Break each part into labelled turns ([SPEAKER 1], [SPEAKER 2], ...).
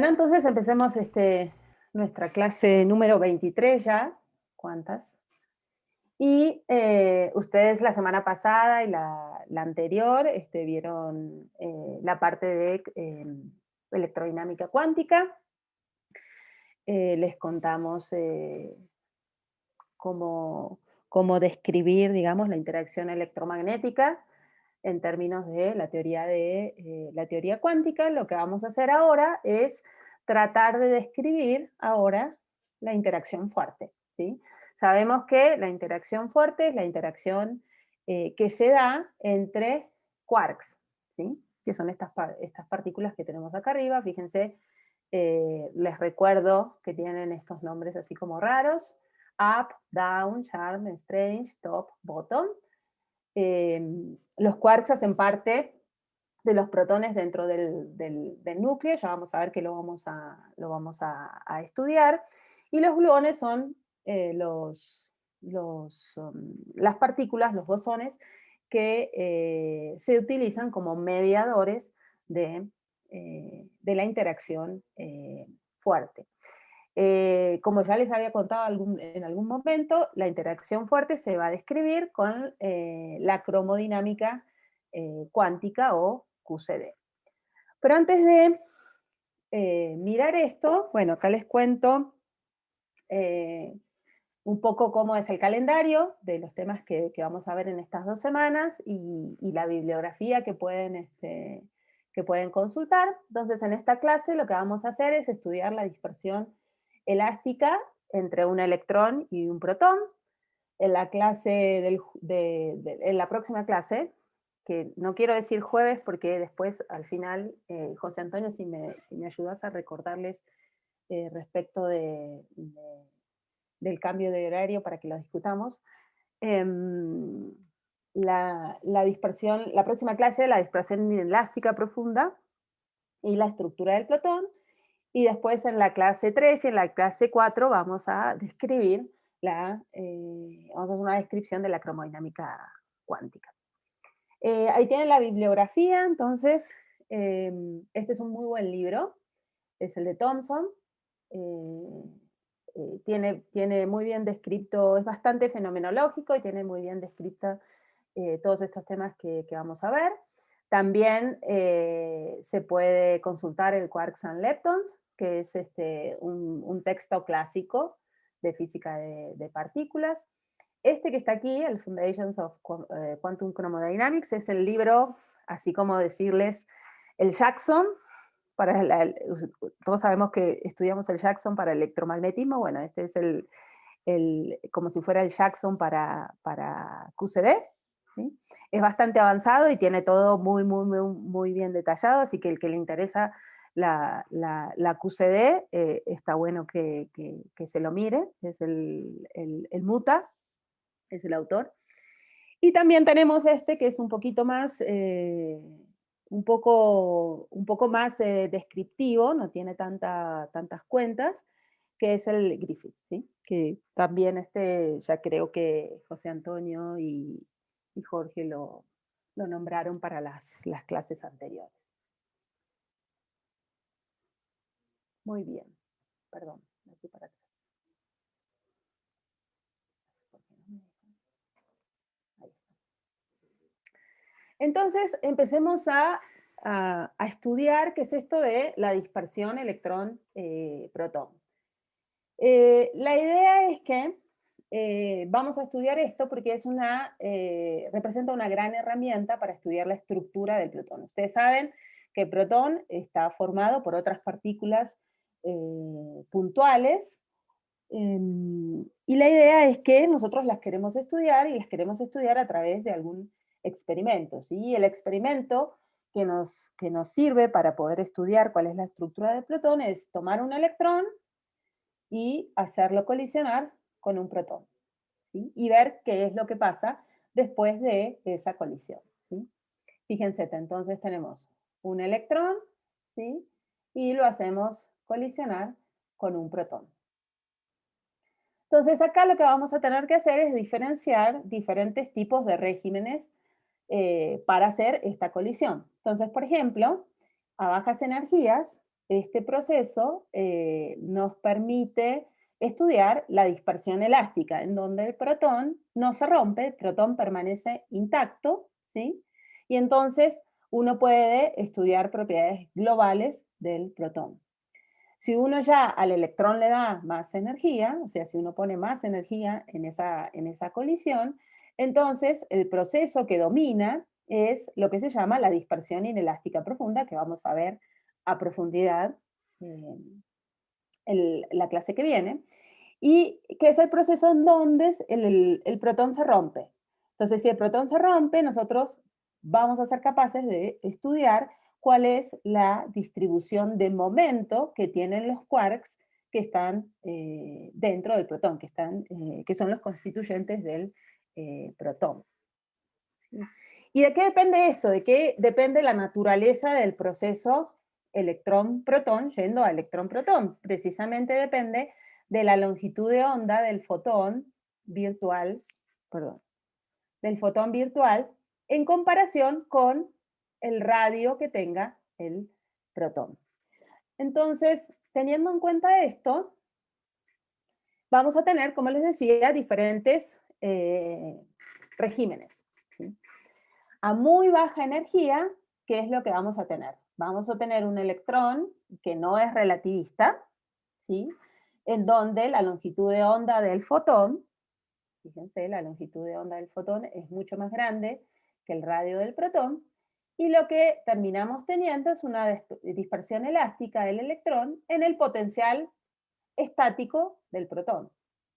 [SPEAKER 1] Bueno, entonces empecemos nuestra clase número 23 ya. ¿Cuántas? Y ustedes la semana pasada y la anterior vieron la parte de electrodinámica cuántica. Les contamos cómo describir, digamos, la interacción electromagnética en términos de la teoría cuántica. Lo que vamos a hacer ahora es tratar de describir ahora la interacción fuerte, ¿sí? Sabemos que la interacción fuerte es la interacción que se da entre quarks, ¿sí? Que son estas partículas que tenemos acá arriba. Fíjense, les recuerdo que tienen estos nombres así como raros: up, down, charm, strange, top, bottom. Los quarks hacen parte de los protones dentro del núcleo. Ya vamos a ver que lo vamos a estudiar. Y los gluones son las partículas, los bosones, que se utilizan como mediadores de la interacción fuerte. Como ya les había contado en algún momento, la interacción fuerte se va a describir con la cromodinámica cuántica o QCD. Pero antes de mirar esto, bueno, acá les cuento un poco cómo es el calendario de los temas que vamos a ver en estas 2 semanas y la bibliografía que pueden consultar. Entonces, en esta clase lo que vamos a hacer es estudiar la dispersión elástica entre un electrón y un protón. En la próxima clase, que no quiero decir jueves porque después al final, José Antonio, si me ayudas a recordarles respecto del cambio de horario para que lo discutamos. La próxima clase, la dispersión inelástica profunda y la estructura del protón. Y después en la clase 3 y en la clase 4 vamos a describir vamos a hacer una descripción de la cromodinámica cuántica. Ahí tienen la bibliografía. Entonces, este es un muy buen libro, es el de Thomson. Tiene muy bien descrito, es bastante fenomenológico y tiene muy bien descrito todos estos temas que vamos a ver. También se puede consultar el Quarks and Leptons, que es un texto clásico de física de partículas. Este que está aquí, el Foundations of Quantum Chromodynamics, es el libro, así como decirles, el Jackson. Todos sabemos que estudiamos el Jackson para electromagnetismo. Bueno, este es como si fuera el Jackson para QCD. ¿Sí? Es bastante avanzado y tiene todo muy, muy, muy, muy bien detallado, así que el que le interesa la QCD, está bueno que se lo mire. Es el Muta, es el autor. Y también tenemos que es un poquito más, un poco más descriptivo, no tiene tantas cuentas, que es el Griffith, ¿sí? Que también ya creo que José Antonio y Jorge lo nombraron para las clases anteriores. Muy bien, perdón, aquí para atrás. Ahí está. Entonces, empecemos a estudiar qué es esto de la dispersión electrón-protón. La idea es que vamos a estudiar esto porque representa una gran herramienta para estudiar la estructura del protón. Ustedes saben que el protón está formado por otras partículas puntuales, y la idea es que nosotros las queremos estudiar y las queremos estudiar a través de algún experimento, ¿sí? El experimento que nos sirve para poder estudiar cuál es la estructura del protón es tomar un electrón y hacerlo colisionar con un protón, ¿sí? Y ver qué es lo que pasa después de esa colisión, ¿sí? Fíjense, entonces tenemos un electrón, ¿sí? Y lo hacemos colisionar con un protón. Entonces acá lo que vamos a tener que hacer es diferenciar diferentes tipos de regímenes para hacer esta colisión. Entonces, por ejemplo, a bajas energías, este proceso nos permite estudiar la dispersión elástica, en donde el protón no se rompe, el protón permanece intacto, ¿sí? Y entonces uno puede estudiar propiedades globales del protón. Si uno ya al electrón le da más energía, o sea, si uno pone más energía en esa colisión, entonces el proceso que domina es lo que se llama la dispersión inelástica profunda, que vamos a ver a profundidad en la clase que viene, y que es el proceso en donde el protón se rompe. Entonces, si el protón se rompe, nosotros vamos a ser capaces de estudiar cuál es la distribución de momento que tienen los quarks que están dentro del protón, que son los constituyentes del protón. ¿Sí? ¿Y de qué depende esto? ¿De qué depende la naturaleza del proceso electrón-protón yendo a electrón-protón? Precisamente depende de la longitud de onda del fotón virtual, perdón, del fotón virtual en comparación con el radio que tenga el protón. Entonces, teniendo en cuenta esto, vamos a tener, como les decía, diferentes regímenes. ¿Sí? A muy baja energía, ¿qué es lo que vamos a tener? Vamos a tener un electrón que no es relativista, ¿sí? En donde la longitud de onda del fotón, fíjense, la longitud de onda del fotón es mucho más grande que el radio del protón, y lo que terminamos teniendo es una dispersión elástica del electrón en el potencial estático del protón.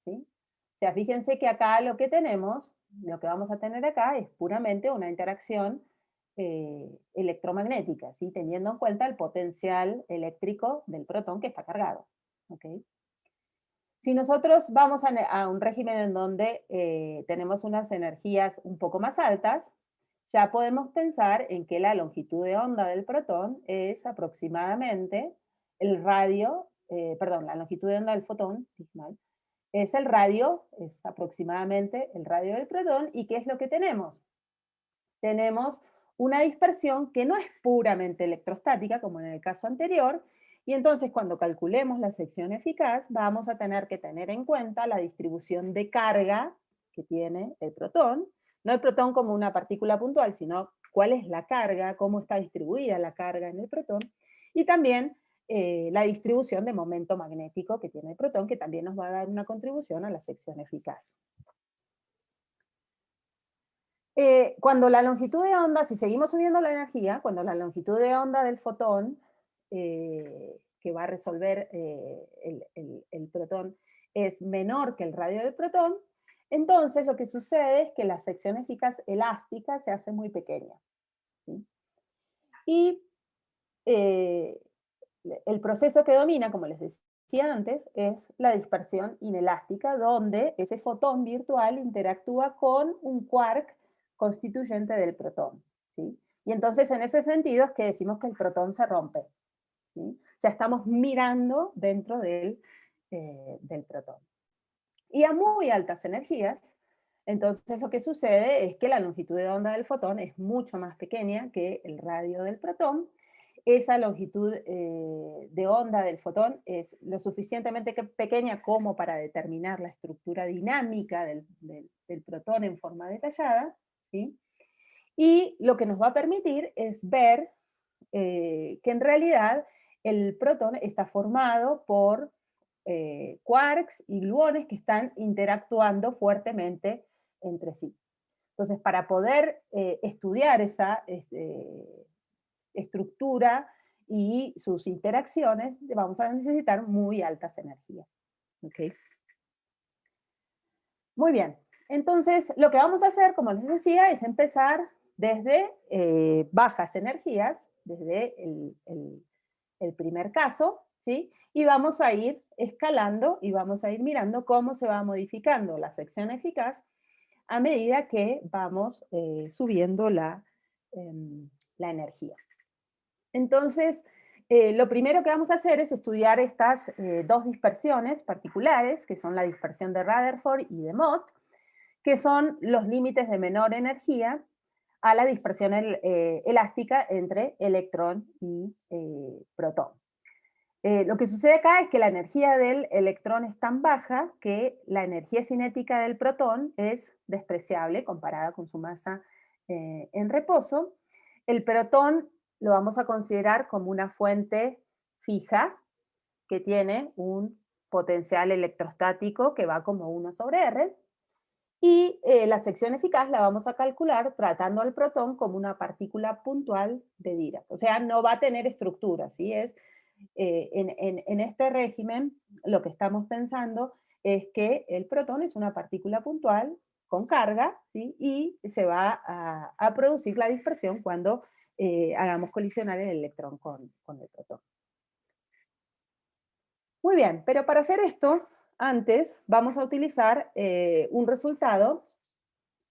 [SPEAKER 1] ¿Sí? O sea, fíjense que acá lo que tenemos, lo que vamos a tener acá es puramente una interacción electromagnética, ¿sí? Teniendo en cuenta el potencial eléctrico del protón que está cargado. ¿Okay? Si nosotros vamos a un régimen en donde tenemos unas energías un poco más altas, ya podemos pensar en que la longitud de onda del protón es aproximadamente el radio, perdón, la longitud de onda del fotón, es el radio, es aproximadamente el radio del protón, ¿y qué es lo que tenemos? Tenemos una dispersión que no es puramente electrostática, como en el caso anterior, y entonces cuando calculemos la sección eficaz, vamos a tener que tener en cuenta la distribución de carga que tiene el protón, no el protón como una partícula puntual, sino cuál es la carga, cómo está distribuida la carga en el protón, y también la distribución de momento magnético que tiene el protón, que también nos va a dar una contribución a la sección eficaz. Cuando la longitud de onda, si seguimos subiendo la energía, cuando la longitud de onda del fotón que va a resolver el protón es menor que el radio del protón, entonces lo que sucede es que la sección eficaz elástica se hace muy pequeña. ¿Sí? Y el proceso que domina, como les decía antes, es la dispersión inelástica, donde ese fotón virtual interactúa con un quark constituyente del protón. ¿Sí? Y entonces en ese sentido es que decimos que el protón se rompe. ¿Sí? O sea, estamos mirando dentro del protón. Y a muy altas energías, entonces lo que sucede es que la longitud de onda del fotón es mucho más pequeña que el radio del protón. Esa longitud de onda del fotón es lo suficientemente pequeña como para determinar la estructura dinámica del protón en forma detallada, ¿sí? Y lo que nos va a permitir es ver que en realidad el protón está formado por quarks y gluones que están interactuando fuertemente entre sí. Entonces, para poder estudiar esa estructura y sus interacciones, vamos a necesitar muy altas energías. ¿Okay? Muy bien. Entonces, lo que vamos a hacer, como les decía, es empezar desde bajas energías, desde el primer caso, ¿sí? Y vamos a ir escalando y vamos a ir mirando cómo se va modificando la sección eficaz a medida que vamos subiendo la energía. Entonces, lo primero que vamos a hacer es estudiar estas dos dispersiones particulares, que son la dispersión de Rutherford y de Mott, que son los límites de menor energía a la dispersión elástica entre electrón y protón. Lo que sucede acá es que la energía del electrón es tan baja que la energía cinética del protón es despreciable comparada con su masa en reposo. El protón lo vamos a considerar como una fuente fija que tiene un potencial electrostático que va como 1 sobre R, y la sección eficaz la vamos a calcular tratando al protón como una partícula puntual de Dirac. O sea, no va a tener estructura, ¿sí? En este régimen, lo que estamos pensando es que el protón es una partícula puntual con carga, ¿sí? Y se va a producir la dispersión cuando hagamos colisionar el electrón con el protón. Muy bien, pero para hacer esto, antes vamos a utilizar un resultado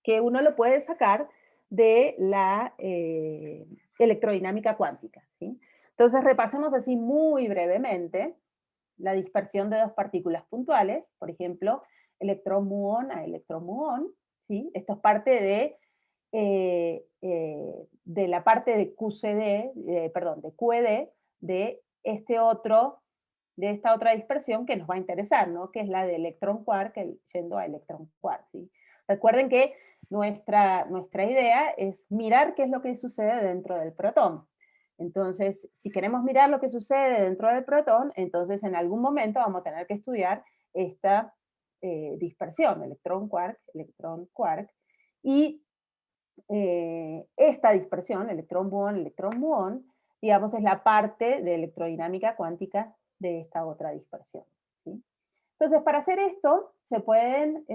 [SPEAKER 1] que uno lo puede sacar de la electrodinámica cuántica, ¿sí? Entonces repasemos así muy brevemente la dispersión de dos partículas puntuales, por ejemplo, electrón muón a electrón muón, ¿sí? Esto es parte de la parte de QCD, perdón, de QED, de de esta otra dispersión que nos va a interesar, ¿no? Que es la de electrón-quark yendo a electrón-quark, ¿sí? Recuerden que nuestra idea es mirar qué es lo que sucede dentro del protón. Entonces, si queremos mirar lo que sucede dentro del protón, entonces en algún momento vamos a tener que estudiar esta dispersión, electrón-quark, electrón-quark, y esta dispersión, electrón-muón, digamos, es la parte de electrodinámica cuántica de esta otra dispersión, ¿sí? Entonces, para hacer esto, se pueden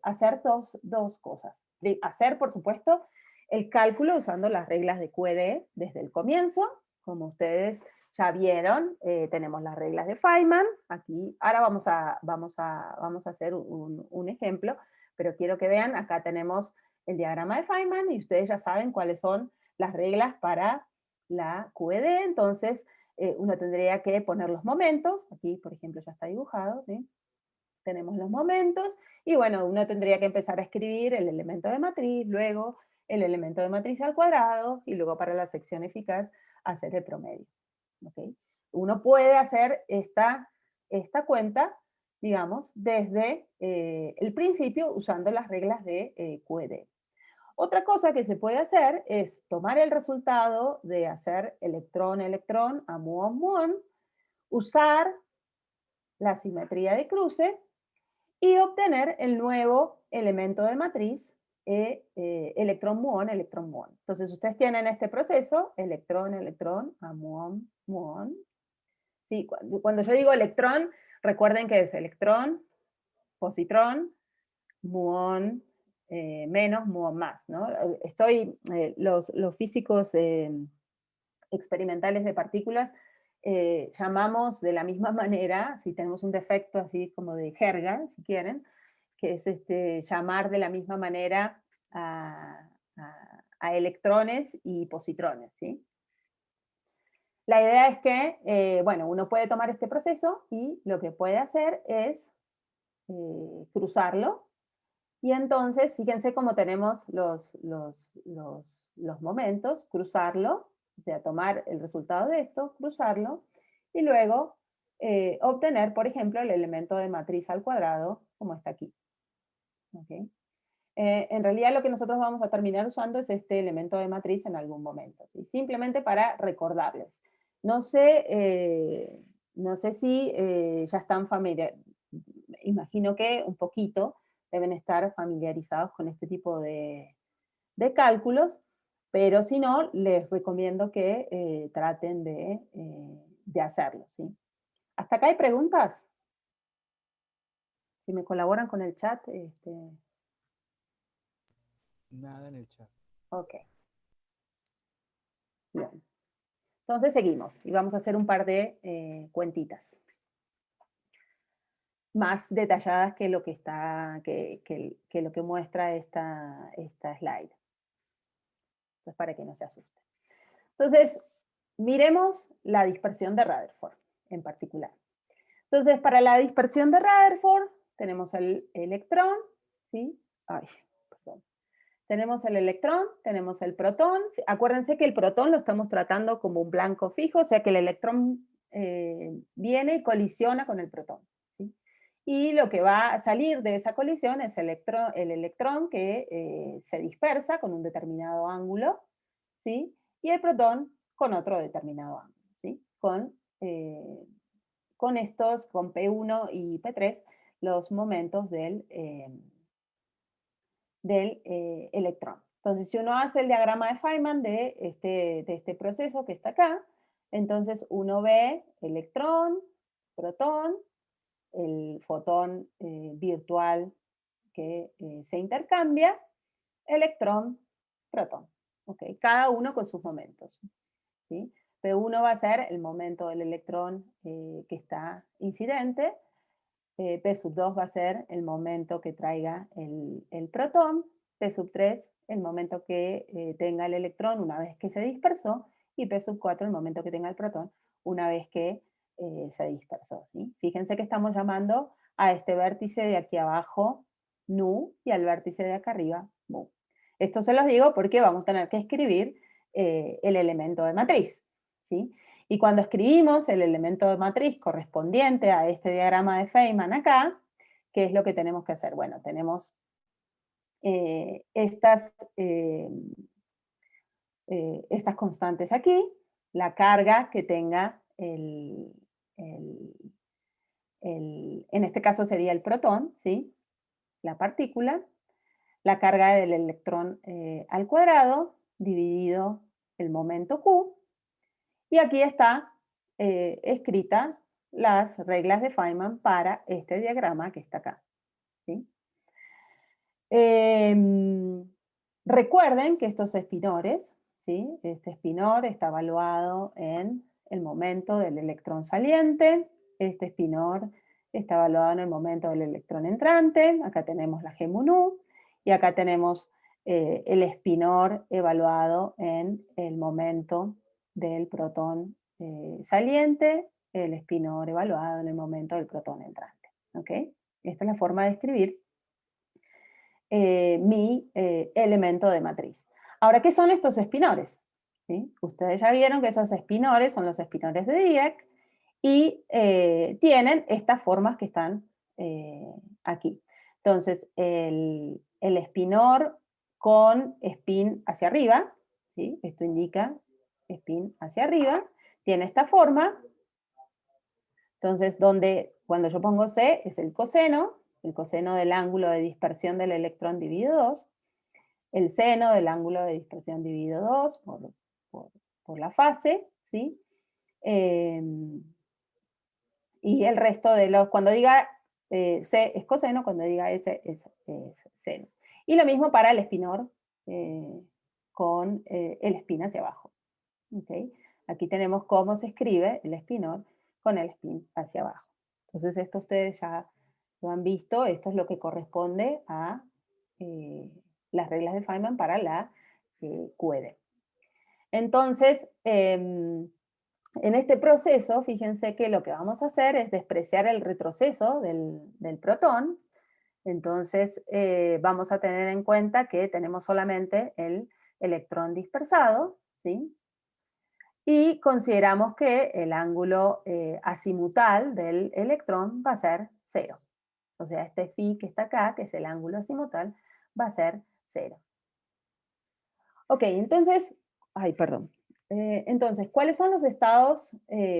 [SPEAKER 1] hacer dos cosas. Hacer, por supuesto, el cálculo usando las reglas de QED desde el comienzo. Como ustedes ya vieron, tenemos las reglas de Feynman. Aquí, ahora vamos a hacer un ejemplo, pero quiero que vean, acá tenemos el diagrama de Feynman y ustedes ya saben cuáles son las reglas para la QED. Entonces, uno tendría que poner los momentos. Aquí, por ejemplo, ya está dibujado, ¿sí? Tenemos los momentos, y bueno, uno tendría que empezar a escribir el elemento de matriz, luego el elemento de matriz al cuadrado, y luego para la sección eficaz hacer el promedio. ¿Okay? Uno puede hacer esta cuenta, digamos, desde el principio usando las reglas de QED. Otra cosa que se puede hacer es tomar el resultado de hacer electrón-electrón a muón-muón, usar la simetría de cruce y obtener el nuevo elemento de matriz, electrón-muón, electrón-muón. Entonces ustedes tienen este proceso, electrón-electrón a muón-muón. ¿Sí? Cuando yo digo electrón, recuerden que es electrón, positrón, muón menos, muón más, ¿no? Los físicos experimentales de partículas llamamos de la misma manera, si tenemos un defecto así como de jerga, si quieren, que es llamar de la misma manera a electrones y positrones, ¿sí? La idea es que, bueno, uno puede tomar este proceso y lo que puede hacer es cruzarlo. Y entonces, fíjense cómo tenemos los momentos, cruzarlo, o sea, tomar el resultado de esto, cruzarlo, y luego obtener, por ejemplo, el elemento de matriz al cuadrado, como está aquí. ¿Okay? En realidad lo que nosotros vamos a terminar usando es este elemento de matriz en algún momento, ¿sí? Simplemente para recordarles. No sé, no sé si ya están familiarizados, imagino que un poquito deben estar familiarizados con este tipo de cálculos, pero si no, les recomiendo que traten de hacerlo, ¿sí? ¿Hasta acá hay preguntas? Si me colaboran con el chat,
[SPEAKER 2] Nada en el chat.
[SPEAKER 1] ok, bien. Entonces seguimos y vamos a hacer un par de cuentitas más detalladas que lo que está, que lo que muestra esta slide. Entonces, para que no se asusten. Entonces, miremos la dispersión de Rutherford en particular. Entonces, para la dispersión de Rutherford, tenemos el electrón, ¿sí? Ay, perdón. Tenemos el electrón, tenemos el protón. Acuérdense que el protón lo estamos tratando como un blanco fijo, o sea que el electrón viene y colisiona con el protón, ¿sí? Y lo que va a salir de esa colisión es el electrón que se dispersa con un determinado ángulo, ¿sí? Y el protón con otro determinado ángulo, ¿sí? Con estos, con P1 y P3, los momentos del electrón. Entonces, si uno hace el diagrama de Feynman de este proceso que está acá, entonces uno ve electrón, protón, el fotón virtual que se intercambia, electrón, protón. ¿Okay? Cada uno con sus momentos. ¿Sí? P1 va a ser el momento del electrón que está incidente, P sub 2 va a ser el momento que traiga el protón, P sub 3 el momento que tenga el electrón una vez que se dispersó, y P sub 4 el momento que tenga el protón una vez que se dispersó. ¿Sí? Fíjense que estamos llamando a este vértice de aquí abajo nu y al vértice de acá arriba mu. Esto se los digo porque vamos a tener que escribir el elemento de matriz. ¿Sí? Y cuando escribimos el elemento de matriz correspondiente a este diagrama de Feynman acá, ¿qué es lo que tenemos que hacer? Bueno, tenemos estas constantes aquí, la carga que tenga en este caso sería el protón, ¿sí? La partícula, la carga del electrón al cuadrado, dividido el momento Q, y aquí está escrita las reglas de Feynman para este diagrama que está acá. ¿Sí? Recuerden que estos espinores, ¿sí? Este espinor está evaluado en el momento del electrón saliente, este espinor está evaluado en el momento del electrón entrante, acá tenemos la G mu nu, y acá tenemos el espinor evaluado en el momento del protón saliente, el espinor evaluado en el momento del protón entrante. ¿Ok? Esta es la forma de escribir mi elemento de matriz. Ahora, ¿qué son estos espinores? ¿Sí? Ustedes ya vieron que esos espinores son los espinores de Dirac y tienen estas formas que están aquí. Entonces, el espinor con spin hacia arriba, ¿sí? Esto indica spin hacia arriba, tiene esta forma. Entonces, cuando yo pongo C es el coseno del ángulo de dispersión del electrón dividido 2, el seno del ángulo de dispersión dividido 2 por la fase, ¿sí? Y el resto de los, cuando diga C es coseno, cuando diga S es seno. Y lo mismo para el espinor con el spin hacia abajo. ¿Okay? Aquí tenemos cómo se escribe el espinor con el spin hacia abajo. Entonces esto ustedes ya lo han visto, esto es lo que corresponde a las reglas de Feynman para la QED. Entonces, en este proceso, fíjense que lo que vamos a hacer es despreciar el retroceso del protón. Entonces, vamos a tener en cuenta que tenemos solamente el electrón dispersado, ¿sí? Y consideramos que el ángulo azimutal del electrón va a ser 0. O sea, este phi que está acá, que es el ángulo azimutal, va a ser 0. Ok, entonces, perdón. Entonces, ¿cuáles son los estados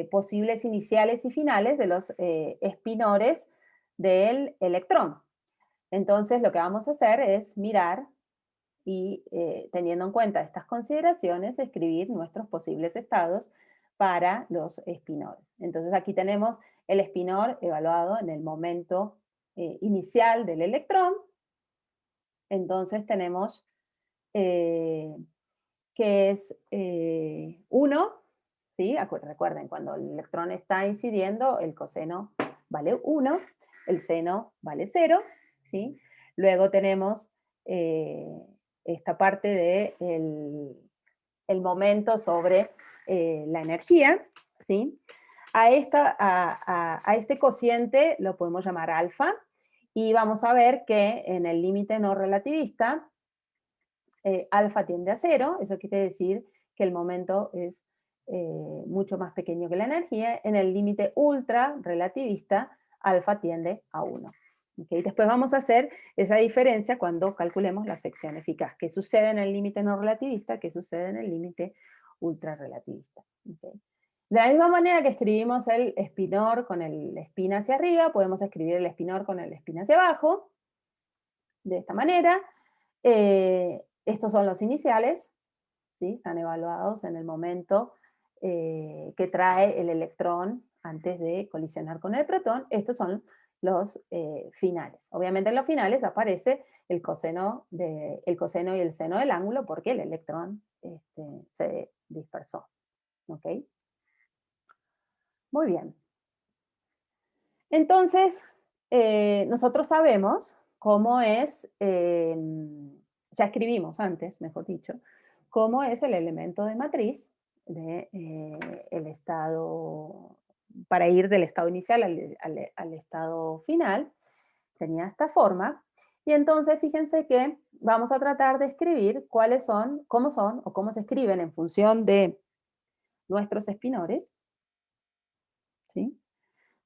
[SPEAKER 1] posibles iniciales y finales de los espinores del electrón? Entonces, lo que vamos a hacer es mirar y teniendo en cuenta estas consideraciones, escribir nuestros posibles estados para los espinores. Entonces aquí tenemos el espinor evaluado en el momento inicial del electrón. Entonces tenemos que es 1, ¿sí? Recuerden, cuando el electrón está incidiendo, el coseno vale 1, el seno vale 0, ¿sí? Luego tenemos esta parte de el momento sobre la energía, ¿sí? A este cociente lo podemos llamar alfa, y vamos a ver que en el límite no relativista, alfa tiende a 0, eso quiere decir que el momento es mucho más pequeño que la energía. En el límite ultra relativista, alfa tiende a 1. ¿Okay? Después vamos a hacer esa diferencia cuando calculemos la sección eficaz. ¿Qué sucede en el límite no relativista? ¿Qué sucede en el límite ultra relativista? ¿Okay? De la misma manera que escribimos el espinor con el spin hacia arriba, podemos escribir el espinor con el spin hacia abajo, de esta manera. Estos son los iniciales, ¿sí? Están evaluados en el momento que trae el electrón antes de colisionar con el protón. Estos son los finales. Obviamente en los finales aparece el coseno y el seno del ángulo porque el electrón se dispersó. ¿Ok? Muy bien. Entonces, nosotros sabemos cómo es, ya escribimos antes, mejor dicho, cómo es el elemento de matriz de, el estado, para ir del estado inicial al estado final, tenía esta forma. Y entonces fíjense que vamos a tratar de escribir cuáles son o cómo se escriben en función de nuestros espinores, ¿sí?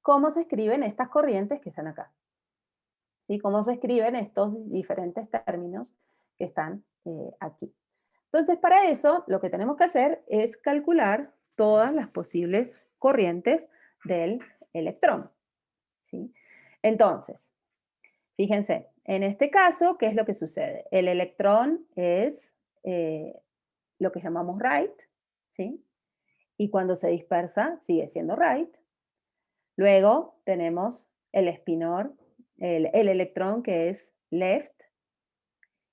[SPEAKER 1] Cómo se escriben estas corrientes que están acá. ¿Sí? Cómo se escriben estos diferentes términos que están aquí. Entonces, para eso, lo que tenemos que hacer es calcular todas las posibles corrientes del electrón. ¿Sí? Entonces, fíjense, en este caso, ¿qué es lo que sucede? El electrón es lo que llamamos right, ¿sí? Y cuando se dispersa, sigue siendo right. Luego tenemos el espinor, el electrón que es left,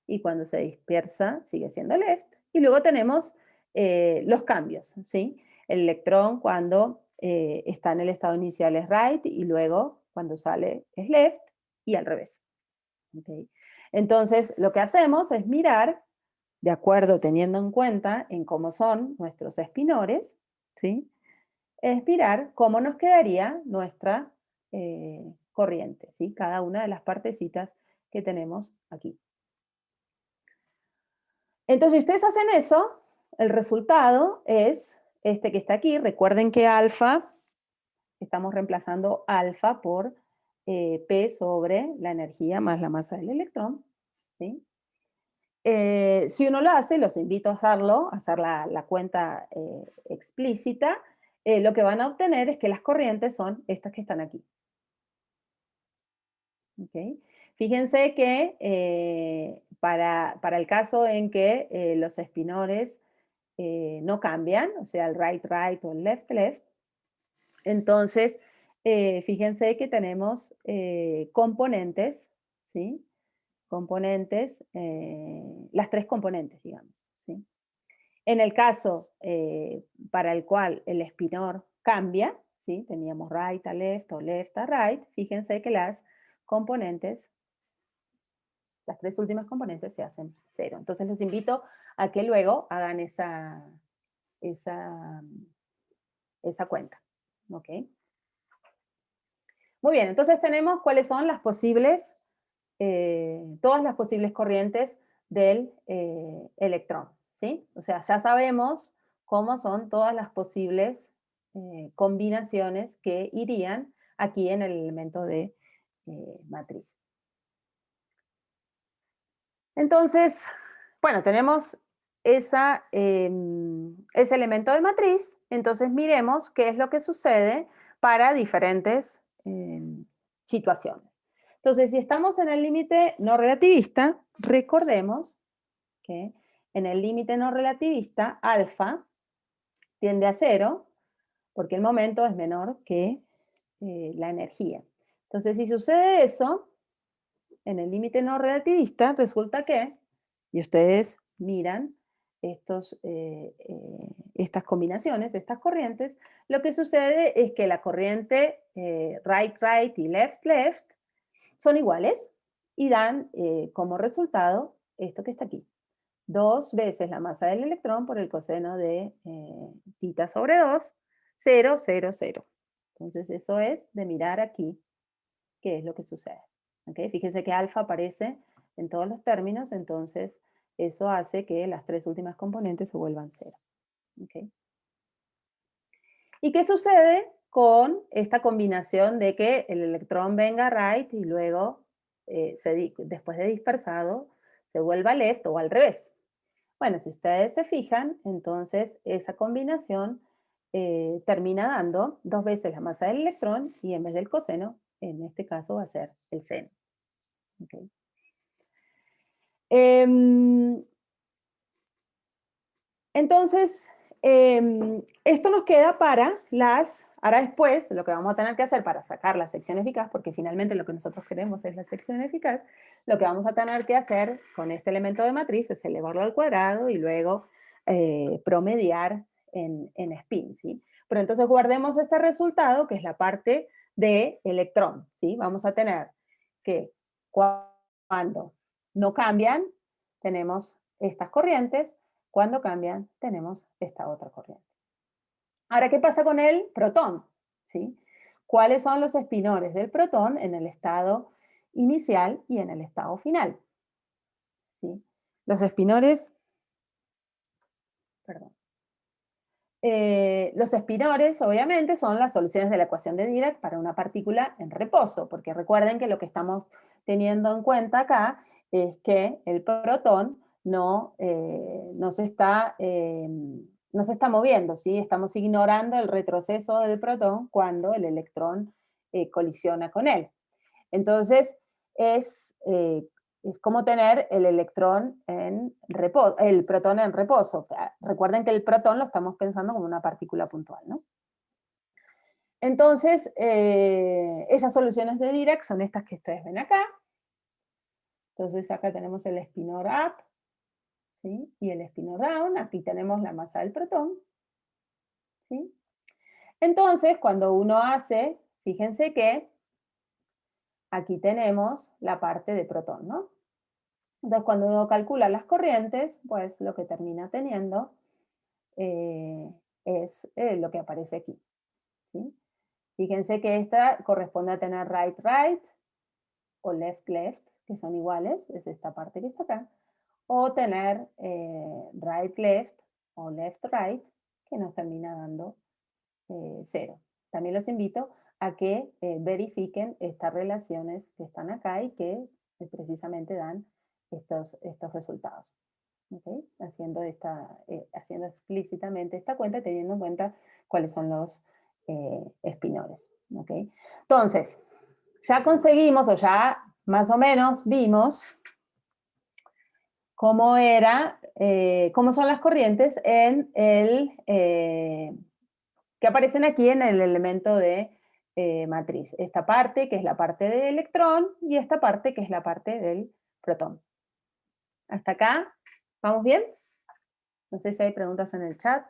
[SPEAKER 1] y cuando se dispersa sigue siendo left. Y luego tenemos los cambios, ¿sí? El electrón cuando está en el estado inicial es right y luego cuando sale es left y al revés. ¿Okay? Entonces, lo que hacemos es mirar, de acuerdo, teniendo en cuenta en cómo son nuestros espinores, ¿sí? Es mirar cómo nos quedaría nuestra corriente, ¿sí? Cada una de las partecitas que tenemos aquí. Entonces, si ustedes hacen eso, el resultado es este que está aquí. Recuerden que alfa, estamos reemplazando alfa por P sobre la energía más la masa del electrón, ¿sí? Si uno lo hace, los invito a hacerlo, a hacer la cuenta explícita, lo que van a obtener es que las corrientes son estas que están aquí. ¿Okay? Fíjense que para el caso en que los espinores no cambian, o sea, el right, right o el left, left, entonces fíjense que tenemos componentes, ¿sí? Componentes, las tres componentes, digamos, ¿sí? En el caso para el cual el espinor cambia, ¿sí? Teníamos right a left o left a right, fíjense que las componentes, las tres últimas componentes se hacen cero. Entonces los invito a que luego hagan esa, esa cuenta. ¿Ok? Muy bien, entonces tenemos cuáles son las posibles, todas las posibles corrientes del electrón. ¿Sí? O sea, ya sabemos cómo son todas las posibles combinaciones que irían aquí en el elemento de matriz. Entonces, bueno, tenemos ese elemento de matriz, entonces miremos qué es lo que sucede para diferentes situaciones. Entonces, si estamos en el límite no relativista, recordemos que en el límite no relativista, alfa tiende a cero, porque el momento es menor que la energía. Entonces, si sucede eso, en el límite no relativista, resulta que, y ustedes miran estas combinaciones, estas corrientes, lo que sucede es que la corriente right, right y left, left son iguales y dan como resultado esto que está aquí. 2 veces la masa del electrón por el coseno de tita sobre 2, 0, 0, 0. Entonces eso es de mirar aquí qué es lo que sucede. ¿Okay? Fíjense que alfa aparece en todos los términos, entonces eso hace que las tres últimas componentes se vuelvan cero. ¿Okay? ¿Y qué sucede con esta combinación de que el electrón venga right y luego, después de dispersado, se vuelva left o al revés? Bueno, si ustedes se fijan, entonces esa combinación termina dando 2 veces la masa del electrón y en vez del coseno, en este caso va a ser el seno. ¿Okay? Entonces, esto nos queda para ahora después, lo que vamos a tener que hacer para sacar la sección eficaz, porque finalmente lo que nosotros queremos es la sección eficaz, lo que vamos a tener que hacer con este elemento de matriz es elevarlo al cuadrado y luego promediar en spin, ¿sí? Pero entonces guardemos este resultado, que es la parte de electrón, ¿sí? Vamos a tener que cuando no cambian, tenemos estas corrientes, cuando cambian, tenemos esta otra corriente. Ahora, ¿qué pasa con el protón? ¿Sí? ¿Cuáles son los espinores del protón en el estado inicial y en el estado final? ¿Sí? Los espinores, perdón. Los espinores, obviamente, son las soluciones de la ecuación de Dirac para una partícula en reposo, porque recuerden que lo que estamos teniendo en cuenta acá es que el protón no se está moviendo, ¿sí? Estamos ignorando el retroceso del protón cuando el electrón colisiona con él. Entonces, es como tener el electrón en reposo, el protón en reposo. Recuerden que el protón lo estamos pensando como una partícula puntual, ¿no? Entonces, esas soluciones de Dirac son estas que ustedes ven acá. Entonces, acá tenemos el spinor up, ¿sí? Y el spinor down. Aquí tenemos la masa del protón, ¿sí? Entonces, cuando uno hace, fíjense que aquí tenemos la parte de protón, ¿no? Entonces, cuando uno calcula las corrientes, pues lo que termina teniendo es lo que aparece aquí, ¿sí? Fíjense que esta corresponde a tener right-right o left-left, que son iguales, es esta parte que está acá, o tener right-left o left-right, que nos termina dando 0. También los invito a que verifiquen estas relaciones que están acá y que precisamente dan estos resultados. ¿Okay? Haciendo explícitamente esta cuenta, teniendo en cuenta cuáles son los espinores. ¿Okay? Entonces, ya conseguimos, o ya más o menos vimos cómo cómo son las corrientes que aparecen aquí en el elemento de matriz. Esta parte, que es la parte del electrón, y esta parte, que es la parte del protón. ¿Hasta acá? ¿Vamos bien? No sé si hay preguntas en el chat.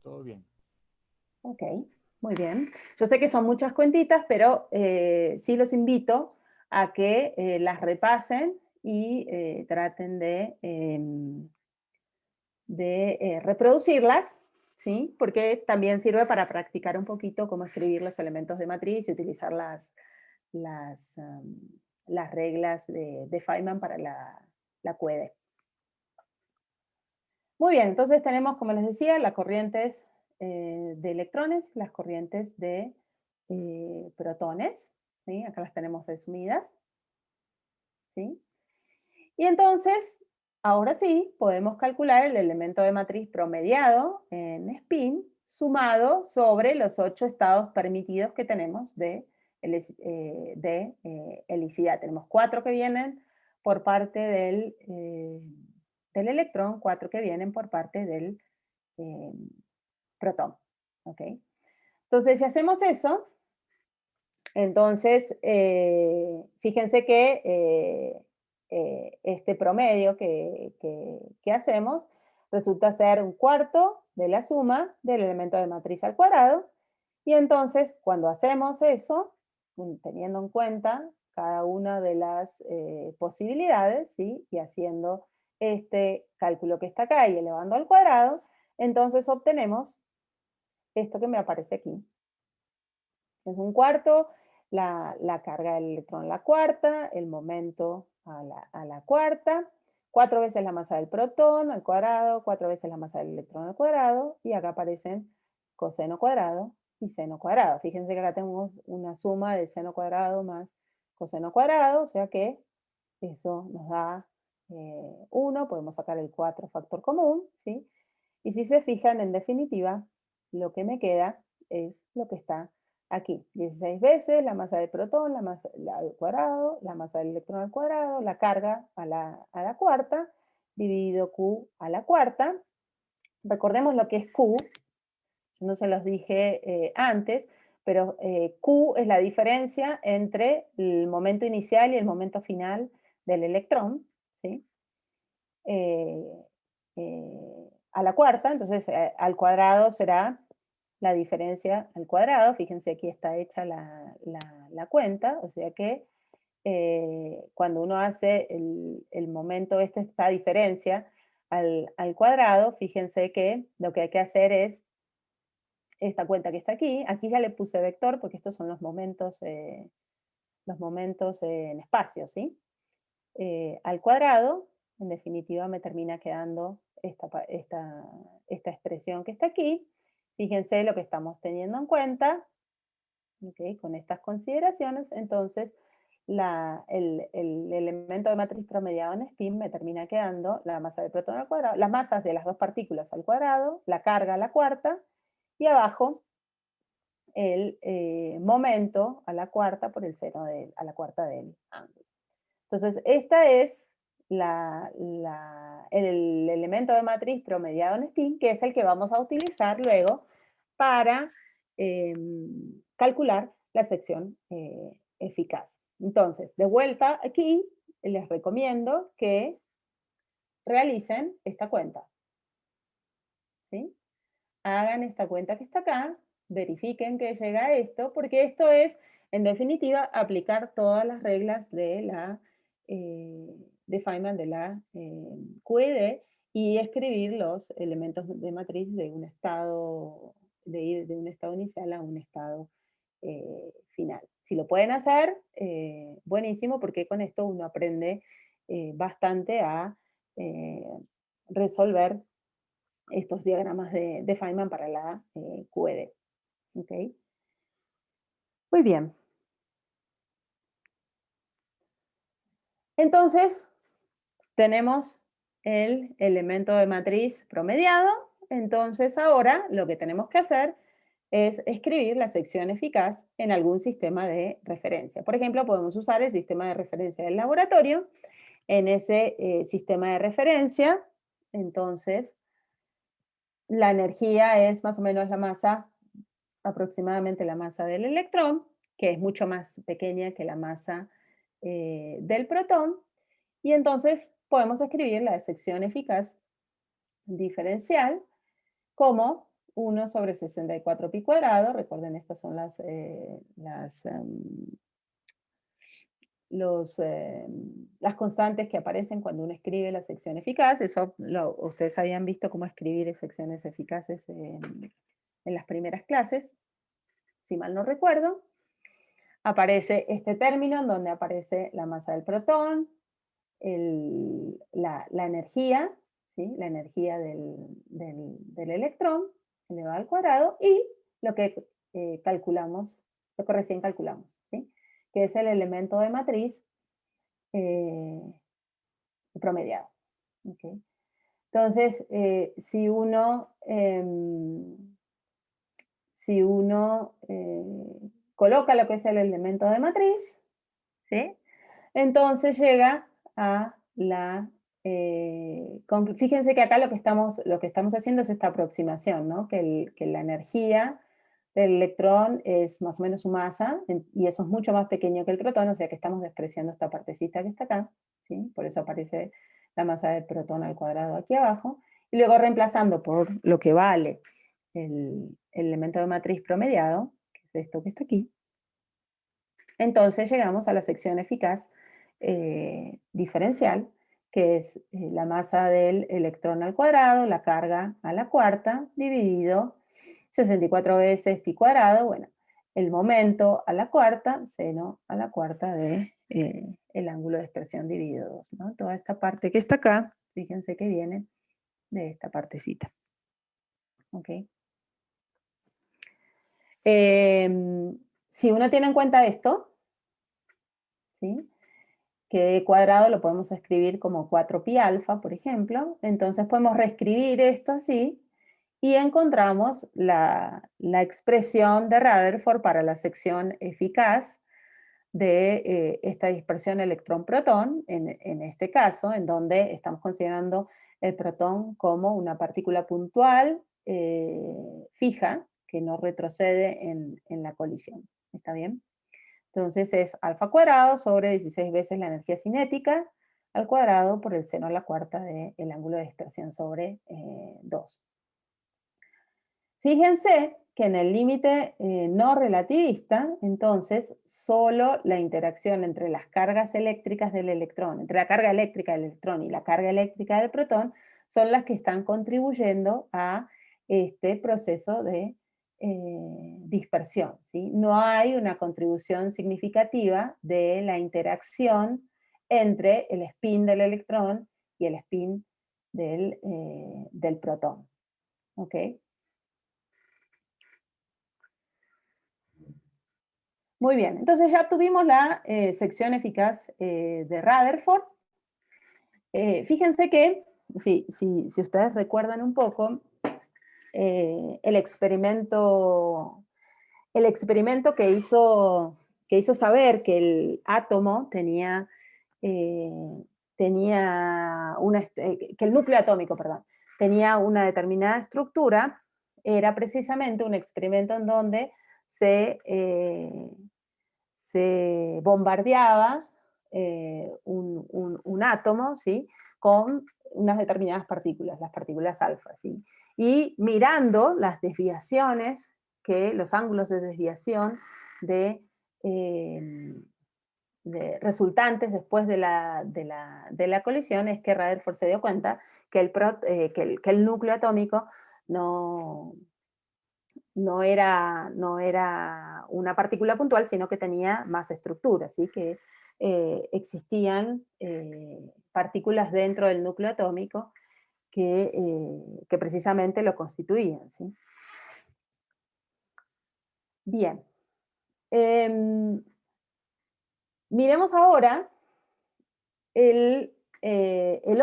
[SPEAKER 2] Todo bien.
[SPEAKER 1] Ok, muy bien. Yo sé que son muchas cuentitas, pero sí los invito a que las repasen y traten de reproducirlas, ¿sí? Porque también sirve para practicar un poquito cómo escribir los elementos de matriz y utilizar las reglas de Feynman para la QED. Muy bien, entonces tenemos, como les decía, las corrientes de electrones, las corrientes de protones, ¿sí? Acá las tenemos resumidas, ¿sí? Y entonces, ahora sí, podemos calcular el elemento de matriz promediado en spin sumado sobre los 8 estados permitidos que tenemos de helicidad. Tenemos 4 que vienen por parte del electrón, 4 que vienen por parte del protón. ¿Ok? Entonces, si hacemos eso, entonces, fíjense que este promedio que hacemos resulta ser un cuarto de la suma del elemento de matriz al cuadrado. Y entonces, cuando hacemos eso, teniendo en cuenta cada una de las posibilidades, ¿sí? Y haciendo este cálculo que está acá y elevando al cuadrado, entonces obtenemos esto que me aparece aquí. Es un cuarto, la carga del electrón a la cuarta, el momento a la cuarta. 4 veces la masa del protón al cuadrado, 4 veces la masa del electrón al cuadrado, y acá aparecen coseno cuadrado y seno cuadrado. Fíjense que acá tenemos una suma de seno cuadrado más coseno cuadrado, o sea que eso nos da 1, podemos sacar el 4 factor común, ¿sí? Y si se fijan, en definitiva, lo que me queda es lo que está aquí. 16 veces la masa del protón, la masa al cuadrado, la masa del electrón al cuadrado, la carga a la cuarta, dividido Q a la cuarta. Recordemos lo que es Q, yo no se los dije antes, pero Q es la diferencia entre el momento inicial y el momento final del electrón, ¿sí? A la cuarta, entonces al cuadrado será la diferencia al cuadrado. Fíjense, aquí está hecha la cuenta, o sea que cuando uno hace el momento, esta diferencia al cuadrado, fíjense que lo que hay que hacer es esta cuenta que está aquí ya le puse vector porque estos son los momentos en espacio, ¿sí? Al cuadrado, en definitiva me termina quedando esta expresión que está aquí. Fíjense lo que estamos teniendo en cuenta, ¿okay? Con estas consideraciones, entonces el elemento de matriz promediado en spin me termina quedando la masa de protón al cuadrado, las masas de las dos partículas al cuadrado, la carga a la cuarta, y abajo el momento a la cuarta por el seno a la cuarta del ángulo. Entonces, esta es el elemento de matriz promediado en spin, que es el que vamos a utilizar luego para calcular la sección eficaz. Entonces, de vuelta aquí, les recomiendo que realicen esta cuenta, ¿sí? Hagan esta cuenta que está acá, verifiquen que llega a esto, porque esto es, en definitiva, aplicar todas las reglas de de Feynman, de la QED, y escribir los elementos de matriz de un estado, de ir de un estado inicial a un estado final. Si lo pueden hacer, buenísimo, porque con esto uno aprende bastante a resolver estos diagramas de Feynman para la QED. ¿Okay? Muy bien. Entonces, tenemos el elemento de matriz promediado. Entonces, ahora lo que tenemos que hacer es escribir la sección eficaz en algún sistema de referencia. Por ejemplo, podemos usar el sistema de referencia del laboratorio. En ese sistema de referencia, entonces, la energía es más o menos la masa, aproximadamente la masa del electrón, que es mucho más pequeña que la masa del protón, y entonces podemos escribir la sección eficaz diferencial como 1 sobre 64 pi cuadrado. Recuerden, estas son las constantes que aparecen cuando uno escribe la sección eficaz. Eso ustedes habían visto cómo escribir secciones eficaces en las primeras clases, si mal no recuerdo. Aparece este término en donde aparece la masa del protón, la energía, ¿sí? La energía del electrón elevado al cuadrado, y lo que calculamos, lo que recién calculamos, ¿sí? Que es el elemento de matriz promediado. ¿Okay? Entonces, si uno coloca lo que es el elemento de matriz, ¿sí? Entonces llega a fíjense que acá lo que estamos haciendo es esta aproximación, ¿no? Que la energía del electrón es más o menos su masa, y eso es mucho más pequeño que el protón, o sea que estamos despreciando esta partecita que está acá, ¿sí? Por eso aparece la masa del protón al cuadrado aquí abajo, y luego reemplazando por lo que vale el elemento de matriz promediado, que es esto que está aquí, entonces llegamos a la sección eficaz diferencial, que es la masa del electrón al cuadrado, la carga a la cuarta, dividido 64 veces pi cuadrado, bueno, el momento a la cuarta, seno a la cuarta de el ángulo de dispersión dividido 2, ¿no? Toda esta parte que está acá, fíjense que viene de esta partecita. ¿Ok? Si uno tiene en cuenta esto, ¿sí? Que cuadrado lo podemos escribir como 4pi alfa, por ejemplo, entonces podemos reescribir esto así, y encontramos la expresión de Rutherford para la sección eficaz de esta dispersión electrón-protón, en este caso, en donde estamos considerando el protón como una partícula puntual, fija, que no retrocede en la colisión. ¿Está bien? Entonces es alfa cuadrado sobre 16 veces la energía cinética al cuadrado por el seno a la cuarta del ángulo de dispersión sobre 2. Fíjense que en el límite no relativista, entonces, solo la interacción entre las cargas eléctricas del electrón, entre la carga eléctrica del electrón y la carga eléctrica del protón, son las que están contribuyendo a este proceso de dispersión, ¿sí? No hay una contribución significativa de la interacción entre el spin del electrón y el spin del protón. ¿Ok? Muy bien, entonces ya tuvimos la sección eficaz de Rutherford. Fíjense que, si ustedes recuerdan un poco, el experimento que hizo saber que el átomo tenía, que el núcleo atómico, perdón, tenía una determinada estructura, era precisamente un experimento en donde se bombardeaba un átomo, ¿sí? Con unas determinadas partículas, las partículas alfa, ¿sí? Y mirando las desviaciones, los ángulos de desviación eh, resultantes después de la colisión, es que Rutherford se dio cuenta que el núcleo atómico no era una partícula puntual, sino que tenía más estructuras, ¿sí? Que existían partículas dentro del núcleo atómico que precisamente lo constituían, ¿sí? Bien. Miremos ahora el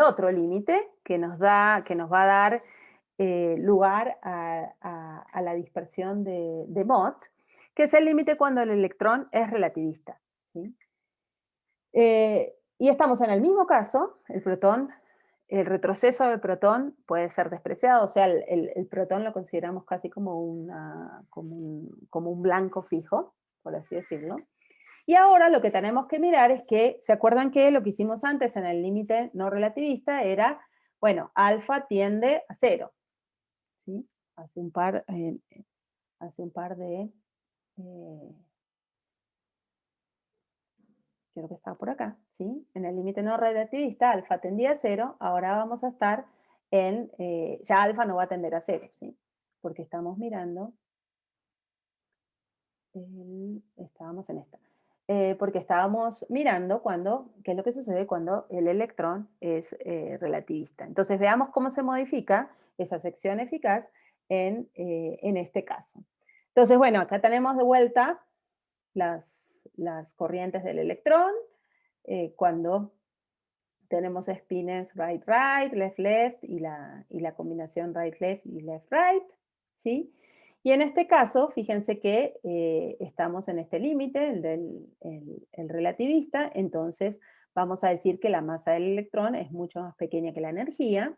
[SPEAKER 1] otro límite que nos va a dar lugar a la dispersión de Mott, que es el límite cuando el electrón es relativista, ¿sí? Y estamos en el mismo caso, el retroceso del protón puede ser despreciado, o sea, el protón lo consideramos casi como un blanco fijo, por así decirlo. Y ahora lo que tenemos que mirar es que, ¿se acuerdan que lo que hicimos antes en el límite no relativista era, bueno, alfa tiende a 0, ¿sí? Hace un par de... creo que está por acá, ¿sí? En el límite no relativista, alfa tendía a 0, ahora vamos a estar ya alfa no va a tender a 0, ¿sí? Porque estamos mirando, estábamos en esta. Porque estábamos mirando qué es lo que sucede cuando el electrón es relativista. Entonces veamos cómo se modifica esa sección eficaz en este caso. Entonces, bueno, acá tenemos de vuelta las corrientes del electrón, cuando tenemos spines right-right, left-left y la combinación right-left y left-right, ¿sí? Y en este caso, fíjense que estamos en este límite, el relativista, entonces vamos a decir que la masa del electrón es mucho más pequeña que la energía,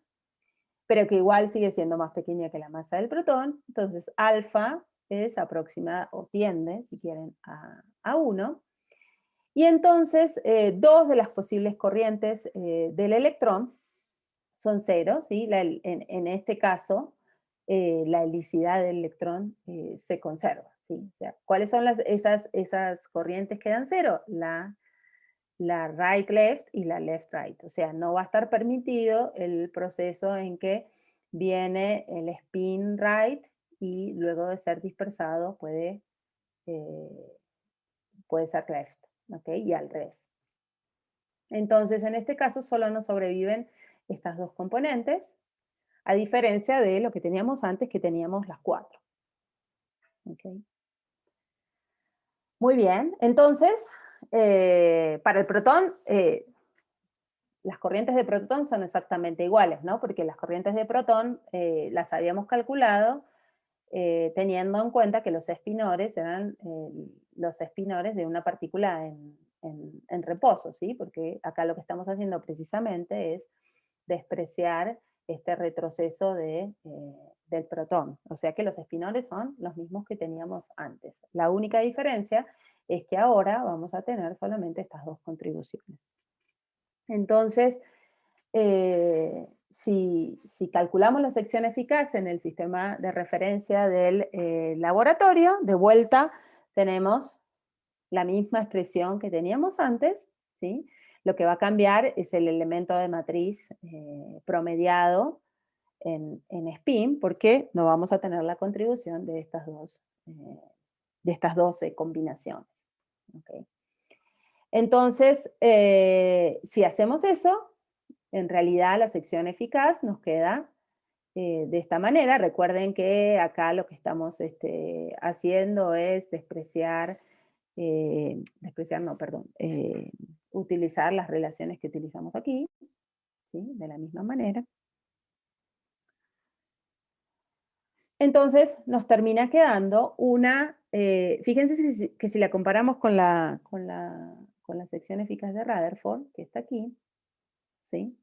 [SPEAKER 1] pero que igual sigue siendo más pequeña que la masa del protón, entonces alfa es aproximada o tiende, si quieren, a 1, y entonces, dos de las posibles corrientes del electrón son cero, ¿sí? En este caso, la helicidad del electrón se conserva, ¿sí? O sea, ¿cuáles son esas corrientes que dan cero? La right-left y la left-right. O sea, no va a estar permitido el proceso en que viene el spin right y luego de ser dispersado puede ser left, ¿ok? Y al revés. Entonces, en este caso, solo nos sobreviven estas dos componentes, a diferencia de lo que teníamos antes, que teníamos las 4. ¿Okay? Muy bien, entonces, para el protón, las corrientes de protón son exactamente iguales, ¿no? Porque las corrientes de protón las habíamos calculado teniendo en cuenta que los espinores eran los espinores de una partícula en reposo, ¿sí? Porque acá lo que estamos haciendo precisamente es despreciar este retroceso del protón. O sea que los espinores son los mismos que teníamos antes. La única diferencia es que ahora vamos a tener solamente estas dos contribuciones. Entonces, si calculamos la sección eficaz en el sistema de referencia del laboratorio, de vuelta tenemos la misma expresión que teníamos antes, ¿sí? Lo que va a cambiar es el elemento de matriz promediado en spin, porque no vamos a tener la contribución de estas dos combinaciones. ¿Okay? Entonces, si hacemos eso, en realidad la sección eficaz nos queda de esta manera. Recuerden que acá lo que estamos haciendo es utilizar las relaciones que utilizamos aquí, ¿sí? De la misma manera. Entonces nos termina quedando una, fíjense que si la comparamos con la sección eficaz de Rutherford, que está aquí, ¿sí?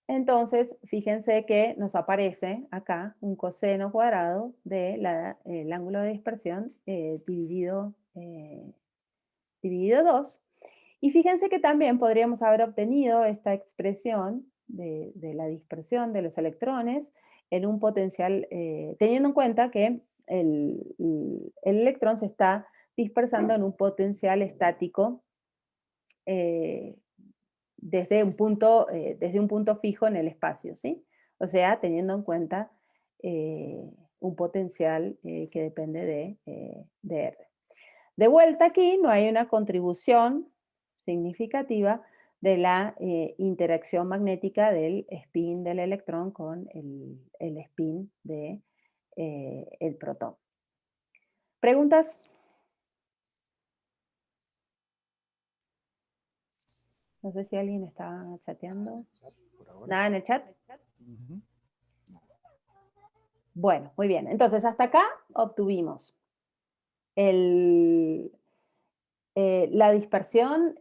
[SPEAKER 1] Entonces, fíjense que nos aparece acá un coseno cuadrado del ángulo de dispersión dividido 2. Y fíjense que también podríamos haber obtenido esta expresión de la dispersión de los electrones en un potencial, teniendo en cuenta que el electrón se está dispersando en un potencial estático desde un punto fijo en el espacio, ¿sí? O sea, teniendo en cuenta un potencial que depende de R. De vuelta aquí no hay una contribución significativa de la interacción magnética del spin del electrón con el spin del el protón. ¿Preguntas? No sé si alguien está chateando. ¿Nada en el chat?
[SPEAKER 2] Ujú.
[SPEAKER 1] Bueno, muy bien. Entonces, hasta acá obtuvimos la dispersión,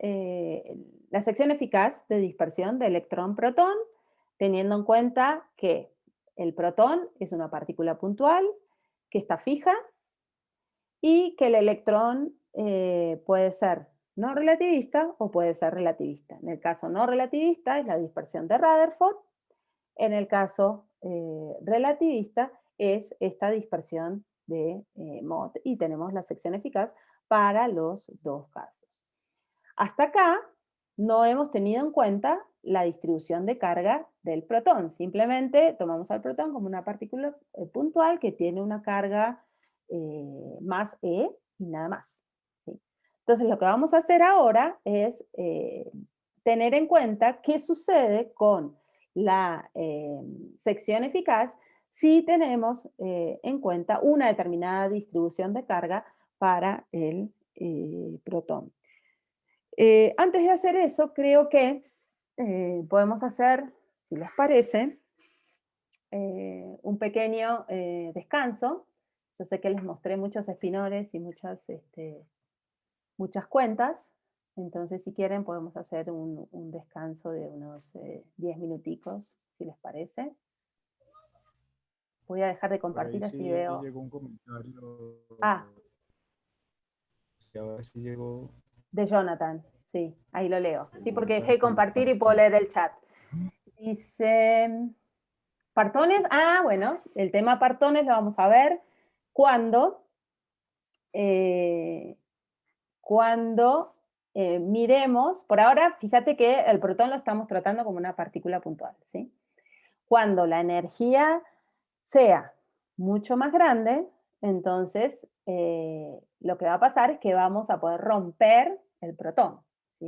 [SPEAKER 1] la sección eficaz de dispersión de electrón-protón, teniendo en cuenta que el protón es una partícula puntual, que está fija, y que el electrón puede ser no relativista o puede ser relativista. En el caso no relativista es la dispersión de Rutherford, en el caso relativista es esta dispersión de Mott, y tenemos la sección eficaz para los dos casos. Hasta acá no hemos tenido en cuenta la distribución de carga del protón. Simplemente tomamos al protón como una partícula puntual que tiene una carga más E y nada más. ¿Sí? Entonces lo que vamos a hacer ahora es tener en cuenta qué sucede con la sección eficaz si tenemos en cuenta una determinada distribución de carga para el protón. Antes de hacer eso, creo que podemos hacer, si les parece, un pequeño descanso. Yo sé que les mostré muchos espinores y muchas cuentas, entonces si quieren podemos hacer un descanso de unos 10 minuticos, si les parece. Voy a dejar de
[SPEAKER 2] Por ahí
[SPEAKER 1] compartir así
[SPEAKER 2] sí
[SPEAKER 1] veo.
[SPEAKER 2] llegó un comentario.
[SPEAKER 1] Ah,
[SPEAKER 2] Y ahora sí llegó
[SPEAKER 1] de Jonathan, sí, ahí lo leo. Sí, porque dejé
[SPEAKER 2] Jonathan
[SPEAKER 1] de compartir y puedo leer el chat. Dice, Partones, bueno, el tema partones lo vamos a ver cuando, eh, miremos, por ahora, fíjate que el protón lo estamos tratando como una partícula puntual, ¿sí? Cuando la energía sea mucho más grande, entonces lo que va a pasar es que vamos a poder romper el protón, ¿sí?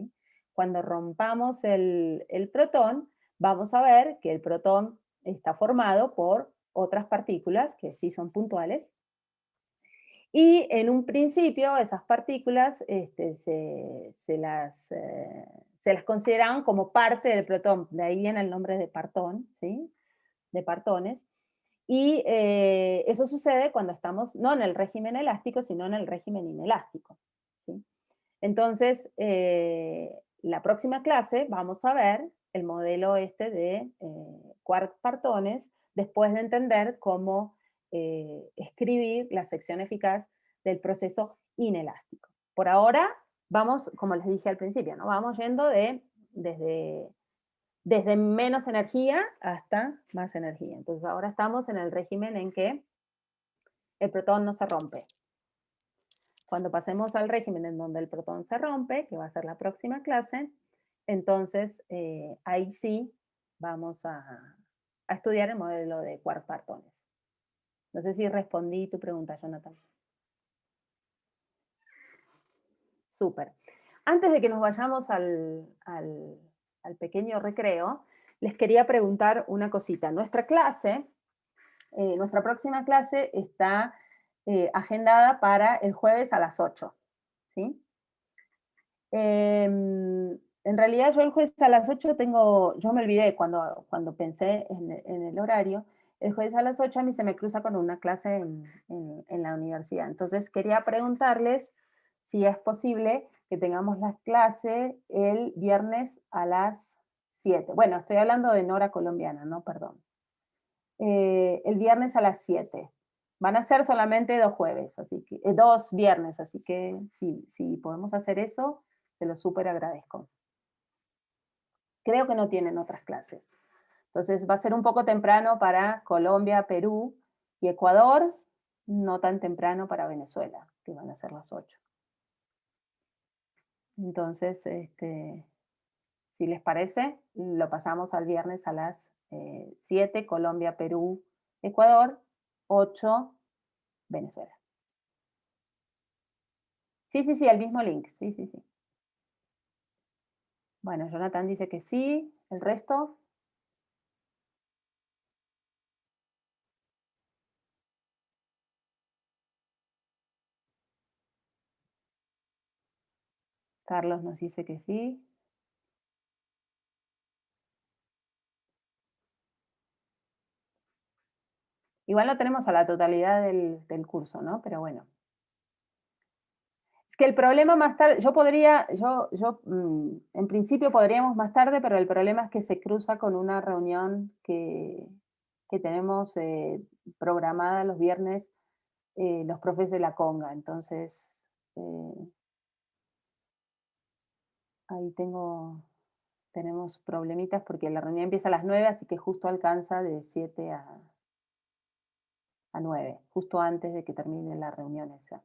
[SPEAKER 1] cuando rompamos el protón, vamos a ver que el protón está formado por otras partículas que sí son puntuales. Y en un principio esas partículas se las consideraban como parte del protón, de ahí viene el nombre de partón, ¿sí? De partones. Y eso sucede cuando estamos no en el régimen elástico, sino en el régimen inelástico, ¿sí? Entonces, la próxima clase vamos a ver el modelo este de quark partones, después de entender cómo escribir la sección eficaz del proceso inelástico. Por ahora, vamos, como les dije al principio, ¿no? Vamos yendo desde menos energía hasta más energía. Entonces ahora estamos en el régimen en que el protón no se rompe. Cuando pasemos al régimen en donde el protón se rompe, que va a ser la próxima clase, entonces ahí sí vamos a estudiar el modelo de quark partones. No sé si respondí tu pregunta, Jonathan. Súper. Antes de que nos vayamos al pequeño recreo, les quería preguntar una cosita. Nuestra clase, nuestra próxima clase está agendada para el jueves a las 8. ¿Sí? En realidad yo el jueves a las 8 yo me olvidé cuando pensé en el horario, el jueves a las 8 a mí se me cruza con una clase en la universidad. Entonces quería preguntarles si es posible que tengamos la clase el viernes a las 7. Bueno, estoy hablando de hora colombiana, ¿no? Perdón. El viernes a las 7. Van a ser solamente 2 jueves, así que 2 viernes, así que si podemos hacer eso, te lo súper agradezco. Creo que no tienen otras clases. Entonces va a ser un poco temprano para Colombia, Perú y Ecuador, no tan temprano para Venezuela, que van a ser las 8. Entonces, si les parece, lo pasamos al viernes a las 7, Colombia, Perú, Ecuador, 8, Venezuela. Sí, sí, sí, el mismo link, sí, sí, sí. Bueno, Jonathan dice que sí, ¿el resto? Carlos nos dice que sí. Igual no tenemos a la totalidad del curso, ¿no? Pero bueno. Es que el problema más tarde, en principio podríamos más tarde, pero el problema es que se cruza con una reunión que tenemos programada los viernes, los profes de la Conga. Entonces, ahí tenemos problemitas porque la reunión empieza a las 9, así que justo alcanza de 7 a 9, justo antes de que termine la reunión esa.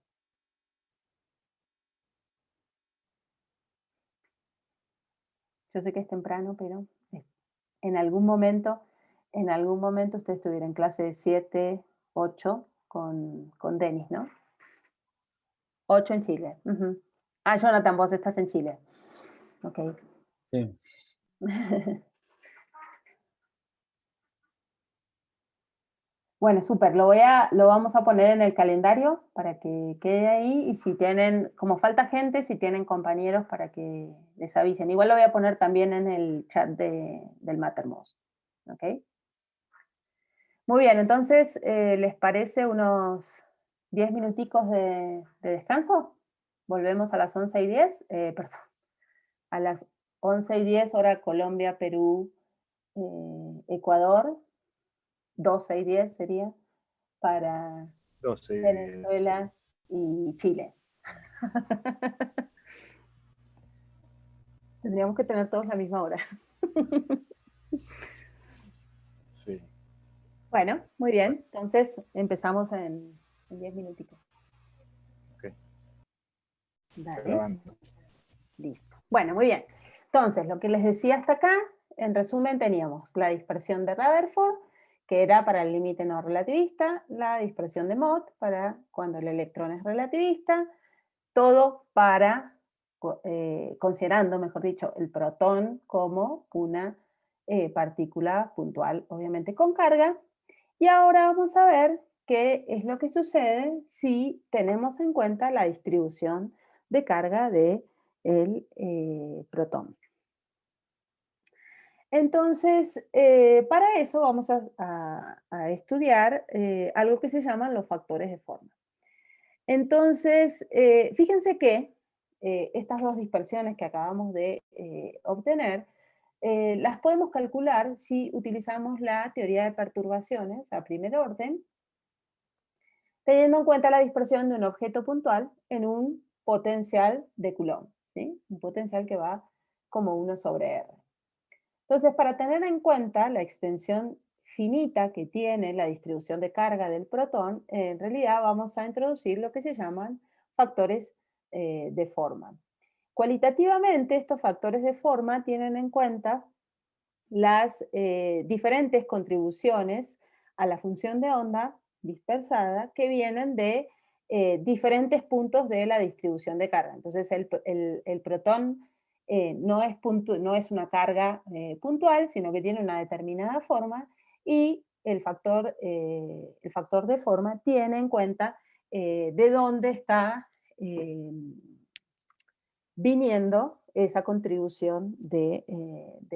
[SPEAKER 1] Yo sé que es temprano, pero en algún momento usted estuviera en clase de 7, 8 con Denis, ¿no? 8 en Chile. Ujú. Ah, Jonathan, vos estás en Chile. Ok.
[SPEAKER 2] Sí.
[SPEAKER 1] Bueno, súper, lo vamos a poner en el calendario para que quede ahí y si tienen, como falta gente, si tienen compañeros para que les avisen. Igual lo voy a poner también en el chat del Mattermost. ¿Ok? Muy bien, entonces, ¿les parece unos 10 minuticos de descanso? Volvemos a las 11:10, perdón, a las 11:10 hora Colombia, Perú, Ecuador, 12:10 sería para
[SPEAKER 2] 12 sí.
[SPEAKER 1] Venezuela y Chile. Tendríamos que tener todos la misma hora.
[SPEAKER 2] Sí.
[SPEAKER 1] Bueno, muy bien. Entonces empezamos en 10 minutitos.
[SPEAKER 2] Ok. Está
[SPEAKER 1] Dale.
[SPEAKER 2] grabando.
[SPEAKER 1] Listo. Bueno, muy bien. Entonces, lo que les decía hasta acá, en resumen, teníamos la dispersión de Rutherford, que era para el límite no relativista, la dispersión de Mott para cuando el electrón es relativista, todo para considerando, mejor dicho, el protón como una partícula puntual, obviamente con carga. Y ahora vamos a ver qué es lo que sucede si tenemos en cuenta la distribución de carga del protón. Entonces, para eso vamos a estudiar algo que se llaman los factores de forma. Entonces, fíjense que estas dos dispersiones que acabamos de obtener, las podemos calcular si utilizamos la teoría de perturbaciones a primer orden, teniendo en cuenta la dispersión de un objeto puntual en un potencial de Coulomb, ¿sí? Un potencial que va como 1 sobre R. Entonces, para tener en cuenta la extensión finita que tiene la distribución de carga del protón, en realidad vamos a introducir lo que se llaman factores de forma. Cualitativamente, estos factores de forma tienen en cuenta las diferentes contribuciones a la función de onda dispersada que vienen de diferentes puntos de la distribución de carga. Entonces, el protón no es una carga puntual, sino que tiene una determinada forma y el factor de forma tiene en cuenta de dónde está viniendo esa contribución de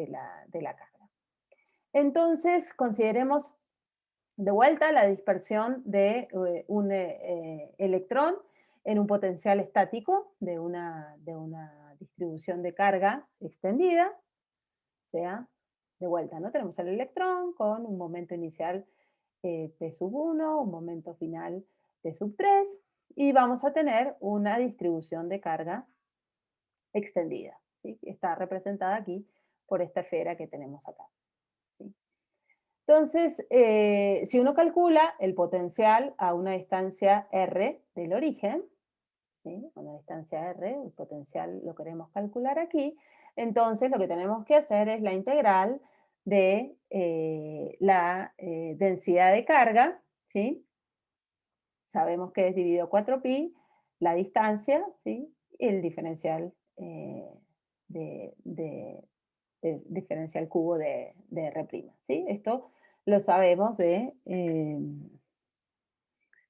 [SPEAKER 1] la carga. Entonces, consideremos de vuelta la dispersión de un electrón en un potencial estático de una distribución de carga extendida, o sea, de vuelta, ¿no? Tenemos el electrón con un momento inicial T sub 1, un momento final T sub 3, y vamos a tener una distribución de carga extendida, ¿sí? Está representada aquí por esta esfera que tenemos acá. ¿Sí? Entonces, si uno calcula el potencial a una distancia R del origen, ¿sí? A una distancia R, el potencial lo queremos calcular aquí, entonces lo que tenemos que hacer es la integral de la densidad de carga, ¿sí? Sabemos que es dividido 4pi, la distancia, ¿sí? Y el diferencial de diferencial cubo de R', ¿sí? Esto lo sabemos de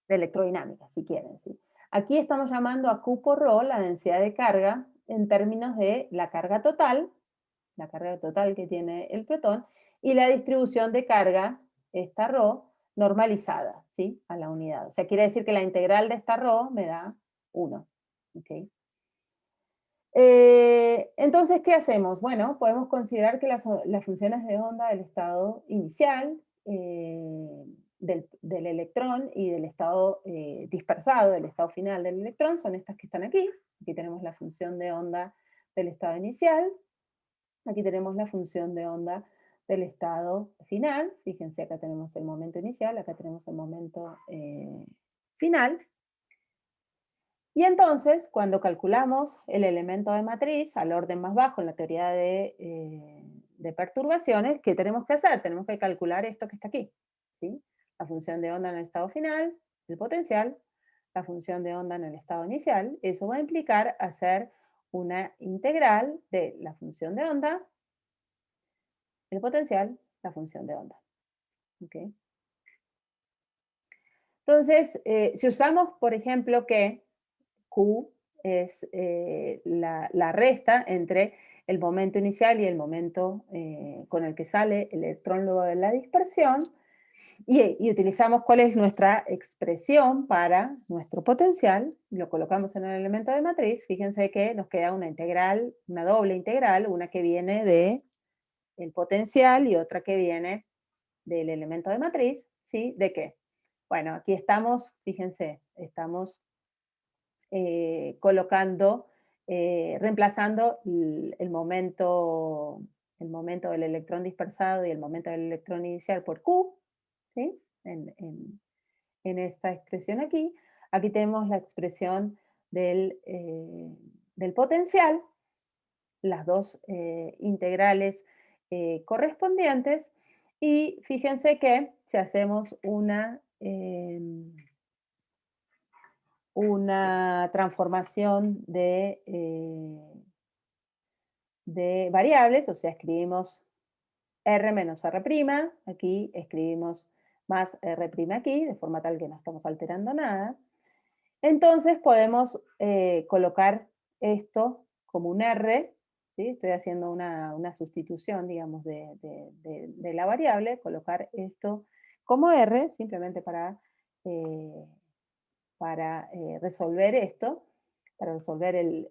[SPEAKER 1] electrodinámica, si quieren, ¿sí? Aquí estamos llamando a Q por ρ la densidad de carga en términos de la carga total que tiene el protón, y la distribución de carga, esta ρ, normalizada, ¿sí? A la unidad. O sea, quiere decir que la integral de esta ρ me da 1. ¿Okay? Entonces, ¿qué hacemos? Bueno, podemos considerar que las funciones de onda del estado inicial, del electrón y del estado dispersado, del estado final del electrón, son estas que están aquí. Aquí tenemos la función de onda del estado inicial. Aquí tenemos la función de onda del estado final. Fíjense, acá tenemos el momento inicial, acá tenemos el momento final. Y entonces, cuando calculamos el elemento de matriz al orden más bajo en la teoría de perturbaciones, ¿qué tenemos que hacer? Tenemos que calcular esto que está aquí, ¿sí? La función de onda en el estado final, el potencial, la función de onda en el estado inicial. Eso va a implicar hacer una integral de la función de onda, el potencial, la función de onda. ¿Okay? Entonces, si usamos, por ejemplo, que Q es la resta entre el momento inicial y el momento con el que sale el electrón luego de la dispersión, y utilizamos cuál es nuestra expresión para nuestro potencial, lo colocamos en el elemento de matriz, fíjense que nos queda una integral, una doble integral, una que viene del potencial y otra que viene del elemento de matriz, ¿sí? ¿De qué? Bueno, aquí estamos, fíjense, estamos colocando, reemplazando el momento del electrón dispersado y el momento del electrón inicial por Q, ¿sí? En esta expresión aquí. Aquí tenemos la expresión del potencial, las dos integrales correspondientes, y fíjense que si hacemos una una transformación de variables, o sea, escribimos R menos R', aquí escribimos más R' aquí, de forma tal que no estamos alterando nada. Entonces podemos colocar esto como un R, ¿sí? Estoy haciendo una sustitución, digamos, de la variable, colocar esto como R, simplemente para resolver esto, para resolver el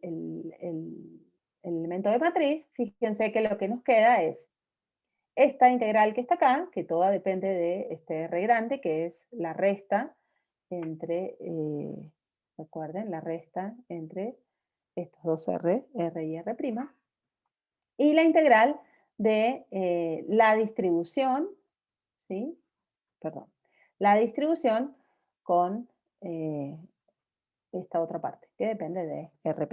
[SPEAKER 1] elemento de matriz. Fíjense que lo que nos queda es esta integral que está acá, que toda depende de este R grande, que es la resta entre, recuerden, la resta entre estos dos R, R y R', y la integral de la distribución, ¿sí? Perdón, la distribución con esta otra parte, que depende de R'.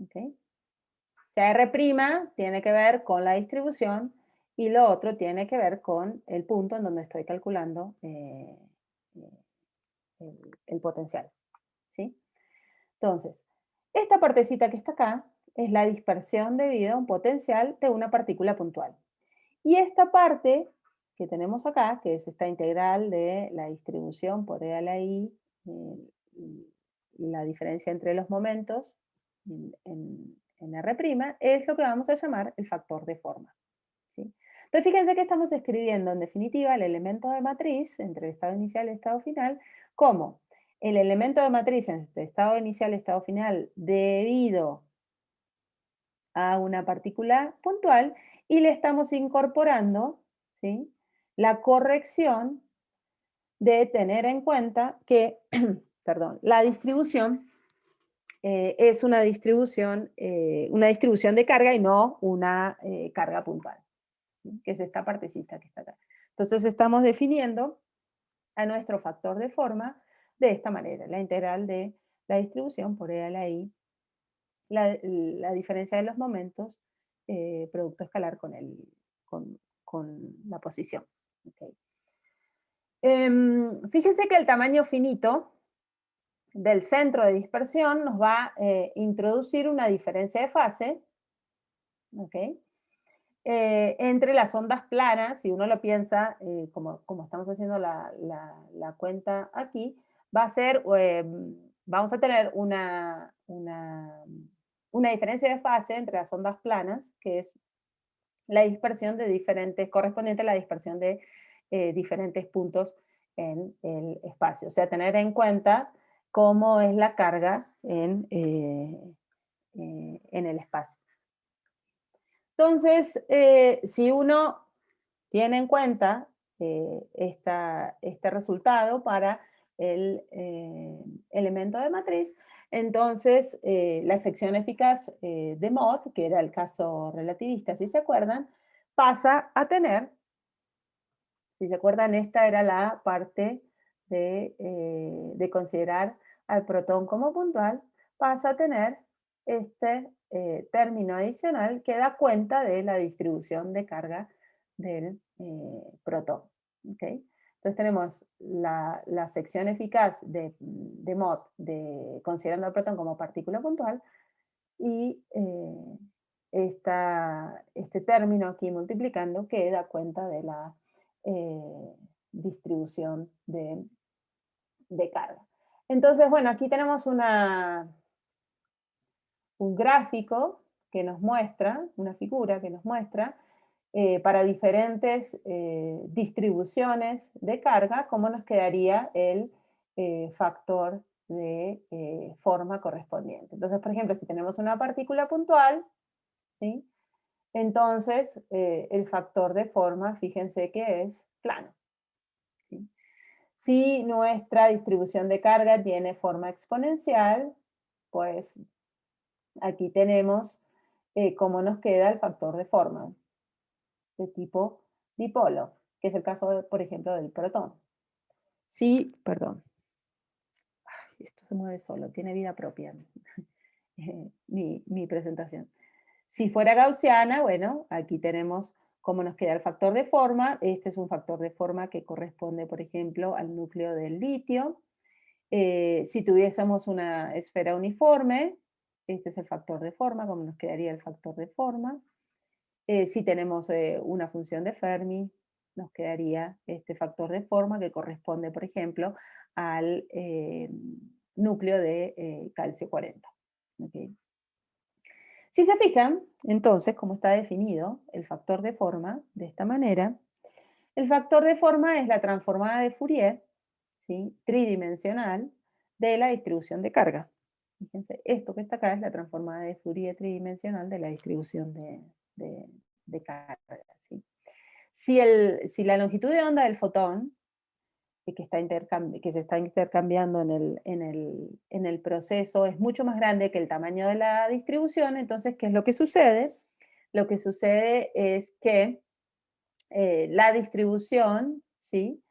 [SPEAKER 1] ¿Okay? O sea, R' tiene que ver con la distribución y lo otro tiene que ver con el punto en donde estoy calculando el potencial. ¿Sí? Entonces, esta partecita que está acá es la dispersión debido a un potencial de una partícula puntual. Y esta parte que tenemos acá, que es esta integral de la distribución por E a la I, la diferencia entre los momentos en R', es lo que vamos a llamar el factor de forma. ¿Sí? Entonces fíjense que estamos escribiendo en definitiva el elemento de matriz entre el estado inicial y el estado final como el elemento de matriz entre estado inicial y estado final debido a una partícula puntual y le estamos incorporando, ¿sí?, la corrección de tener en cuenta que perdón, la distribución es una distribución de carga y no una carga puntual, ¿sí?, que es esta partecita que está acá. Entonces estamos definiendo a nuestro factor de forma de esta manera, la integral de la distribución por E a la I, la diferencia de los momentos, producto escalar con la posición. Okay. Fíjense que el tamaño finito del centro de dispersión nos va a introducir una diferencia de fase, ¿okay?, entre las ondas planas. Si uno lo piensa, como estamos haciendo la cuenta aquí, va a ser, vamos a tener una diferencia de fase entre las ondas planas, que es la dispersión de diferentes, correspondiente a la dispersión de diferentes puntos en el espacio. O sea, tener en cuenta cómo es la carga en el espacio. Entonces, si uno tiene en cuenta este resultado para el elemento de matriz, entonces la sección eficaz de Mott, que era el caso relativista, si se acuerdan, pasa a tener, si se acuerdan, esta era la parte de considerar al protón como puntual, pasa a tener este término adicional que da cuenta de la distribución de carga del protón. ¿Okay? Entonces tenemos la sección eficaz de Mott considerando al protón como partícula puntual y este término aquí multiplicando que da cuenta de la distribución de carga. Entonces, bueno, aquí tenemos un gráfico que nos muestra, una figura que nos muestra para diferentes distribuciones de carga, cómo nos quedaría el factor de forma correspondiente. Entonces, por ejemplo, si tenemos una partícula puntual, ¿sí?, entonces el factor de forma, fíjense que es plano. ¿Sí? Si nuestra distribución de carga tiene forma exponencial, pues aquí tenemos cómo nos queda el factor de forma de tipo dipolo, que es el caso, por ejemplo, del protón. Sí, perdón. Esto se mueve solo, tiene vida propia mi presentación. Si fuera gaussiana, bueno, aquí tenemos cómo nos queda el factor de forma. Este es un factor de forma que corresponde, por ejemplo, al núcleo del litio. Si tuviésemos una esfera uniforme, este es el factor de forma, como nos quedaría el factor de forma. Si tenemos una función de Fermi, nos quedaría este factor de forma que corresponde, por ejemplo, al núcleo de calcio 40. ¿Okay? Si se fijan, entonces, como está definido el factor de forma de esta manera, el factor de forma es la transformada de Fourier, ¿sí?, tridimensional de la distribución de carga. Fíjense, esto que está acá es la transformada de Fourier tridimensional de la distribución de carga. ¿Sí? Si la longitud de onda del fotón, que se está intercambiando en el proceso, es mucho más grande que el tamaño de la distribución, entonces, ¿qué es lo que sucede? Lo que sucede es que la distribución, ¿sí?,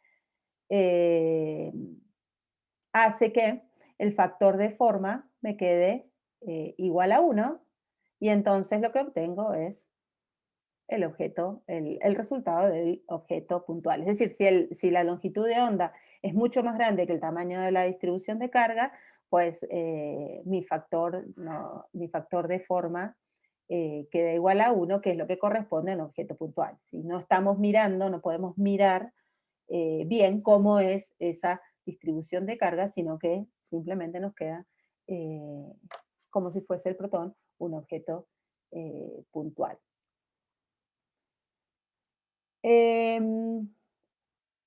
[SPEAKER 1] hace que el factor de forma me quede igual a 1, y entonces lo que obtengo es el objeto, el resultado del objeto puntual. Es decir, si la longitud de onda es mucho más grande que el tamaño de la distribución de carga, pues mi factor de forma queda igual a 1, que es lo que corresponde a un objeto puntual. Si no estamos mirando, no podemos mirar bien cómo es esa distribución de carga, sino que simplemente nos queda como si fuese el protón un objeto puntual.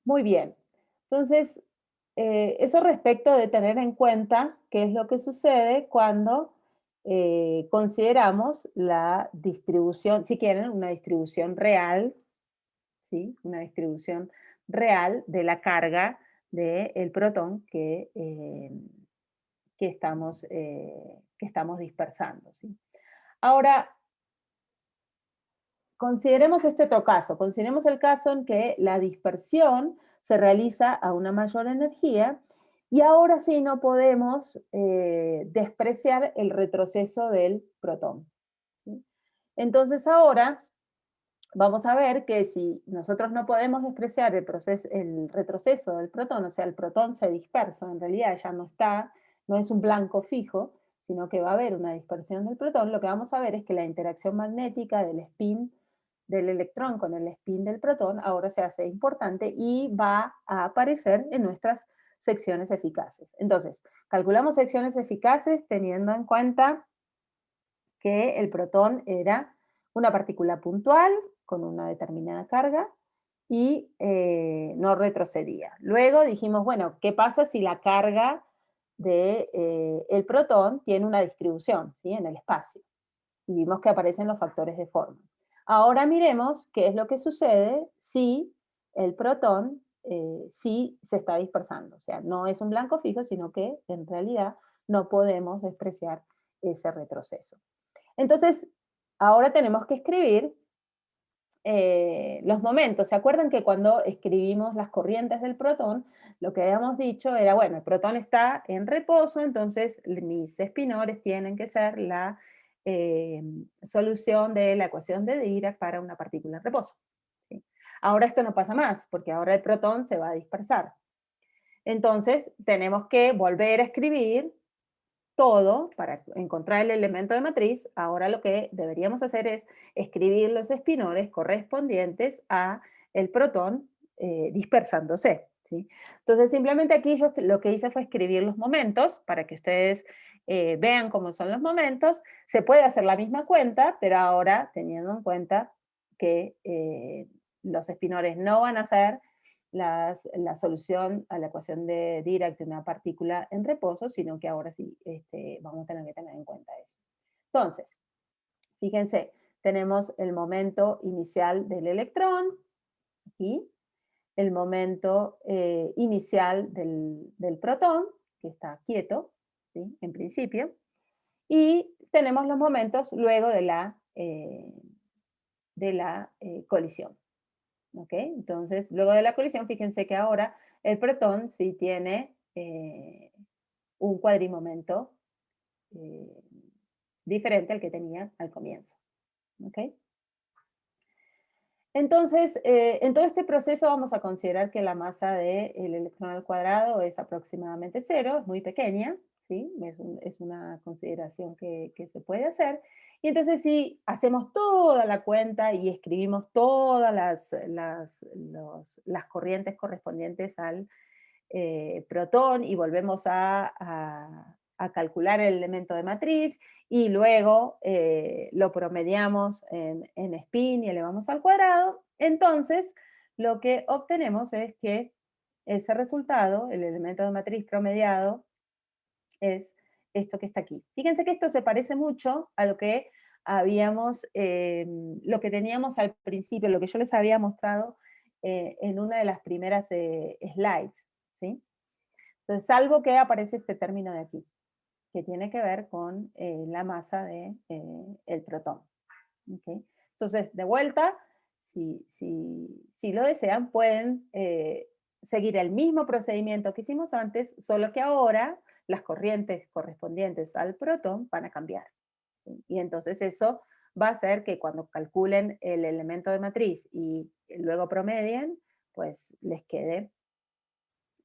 [SPEAKER 1] Muy bien. Entonces, eso respecto de tener en cuenta qué es lo que sucede cuando consideramos la distribución, si quieren, una distribución real, ¿sí?, una distribución real de la carga del protón que estamos dispersando. ¿Sí? Ahora, consideremos este otro caso. Consideremos el caso en que la dispersión se realiza a una mayor energía y ahora sí no podemos despreciar el retroceso del protón. ¿Sí? Entonces ahora vamos a ver que si nosotros no podemos despreciar el retroceso del protón, o sea, el protón se dispersa, en realidad ya no está, no es un blanco fijo, sino que va a haber una dispersión del protón, lo que vamos a ver es que la interacción magnética del spin del electrón con el spin del protón ahora se hace importante y va a aparecer en nuestras secciones eficaces. Entonces, calculamos secciones eficaces teniendo en cuenta que el protón era una partícula puntual con una determinada carga y no retrocedía. Luego dijimos, bueno, ¿qué pasa si la carga del protón tiene una distribución, ¿sí?, en el espacio? Y vimos que aparecen los factores de forma. Ahora miremos qué es lo que sucede si el protón sí se está dispersando. O sea, no es un blanco fijo, sino que en realidad no podemos despreciar ese retroceso. Entonces, ahora tenemos que escribir los momentos. ¿Se acuerdan que cuando escribimos las corrientes del protón, lo que habíamos dicho era, bueno, el protón está en reposo, entonces mis espinores tienen que ser la solución de la ecuación de Dirac para una partícula en reposo. ¿Sí? Ahora esto no pasa más, porque ahora el protón se va a dispersar. Entonces, tenemos que volver a escribir todo para encontrar el elemento de matriz. Ahora lo que deberíamos hacer es escribir los espinores correspondientes a el protón dispersándose. ¿Sí? Entonces simplemente aquí yo lo que hice fue escribir los momentos para que ustedes vean cómo son los momentos. Se puede hacer la misma cuenta, pero ahora teniendo en cuenta que los espinores no van a ser la solución a la ecuación de Dirac de una partícula en reposo, sino que ahora sí vamos a tener que tener en cuenta eso. Entonces, fíjense, tenemos el momento inicial del electrón, aquí, el momento inicial del protón, que está quieto, ¿sí?, en principio, y tenemos los momentos luego de la colisión. ¿Ok? Entonces, luego de la colisión, fíjense que ahora el protón sí tiene un cuadrimomento eh, diferente al que tenía al comienzo. ¿Ok? Entonces, en todo este proceso vamos a considerar que la masa del electrón al cuadrado es aproximadamente cero, es muy pequeña, ¿sí? Es una consideración que se puede hacer. Y entonces si hacemos toda la cuenta y escribimos todas las corrientes correspondientes al protón y volvemos a calcular el elemento de matriz y luego lo promediamos en spin y elevamos al cuadrado, entonces lo que obtenemos es que ese resultado, el elemento de matriz promediado, es esto que está aquí. Fíjense que esto se parece mucho a lo que lo que teníamos al principio, lo que yo les había mostrado en una de las primeras slides, ¿sí? Entonces, salvo que aparece este término de aquí, que tiene que ver con la masa del el protón. ¿Okay? Entonces, de vuelta, si lo desean, pueden seguir el mismo procedimiento que hicimos antes, solo que ahora las corrientes correspondientes al protón van a cambiar. ¿Sí? Y entonces eso va a hacer que cuando calculen el elemento de matriz y luego promedien, pues les quede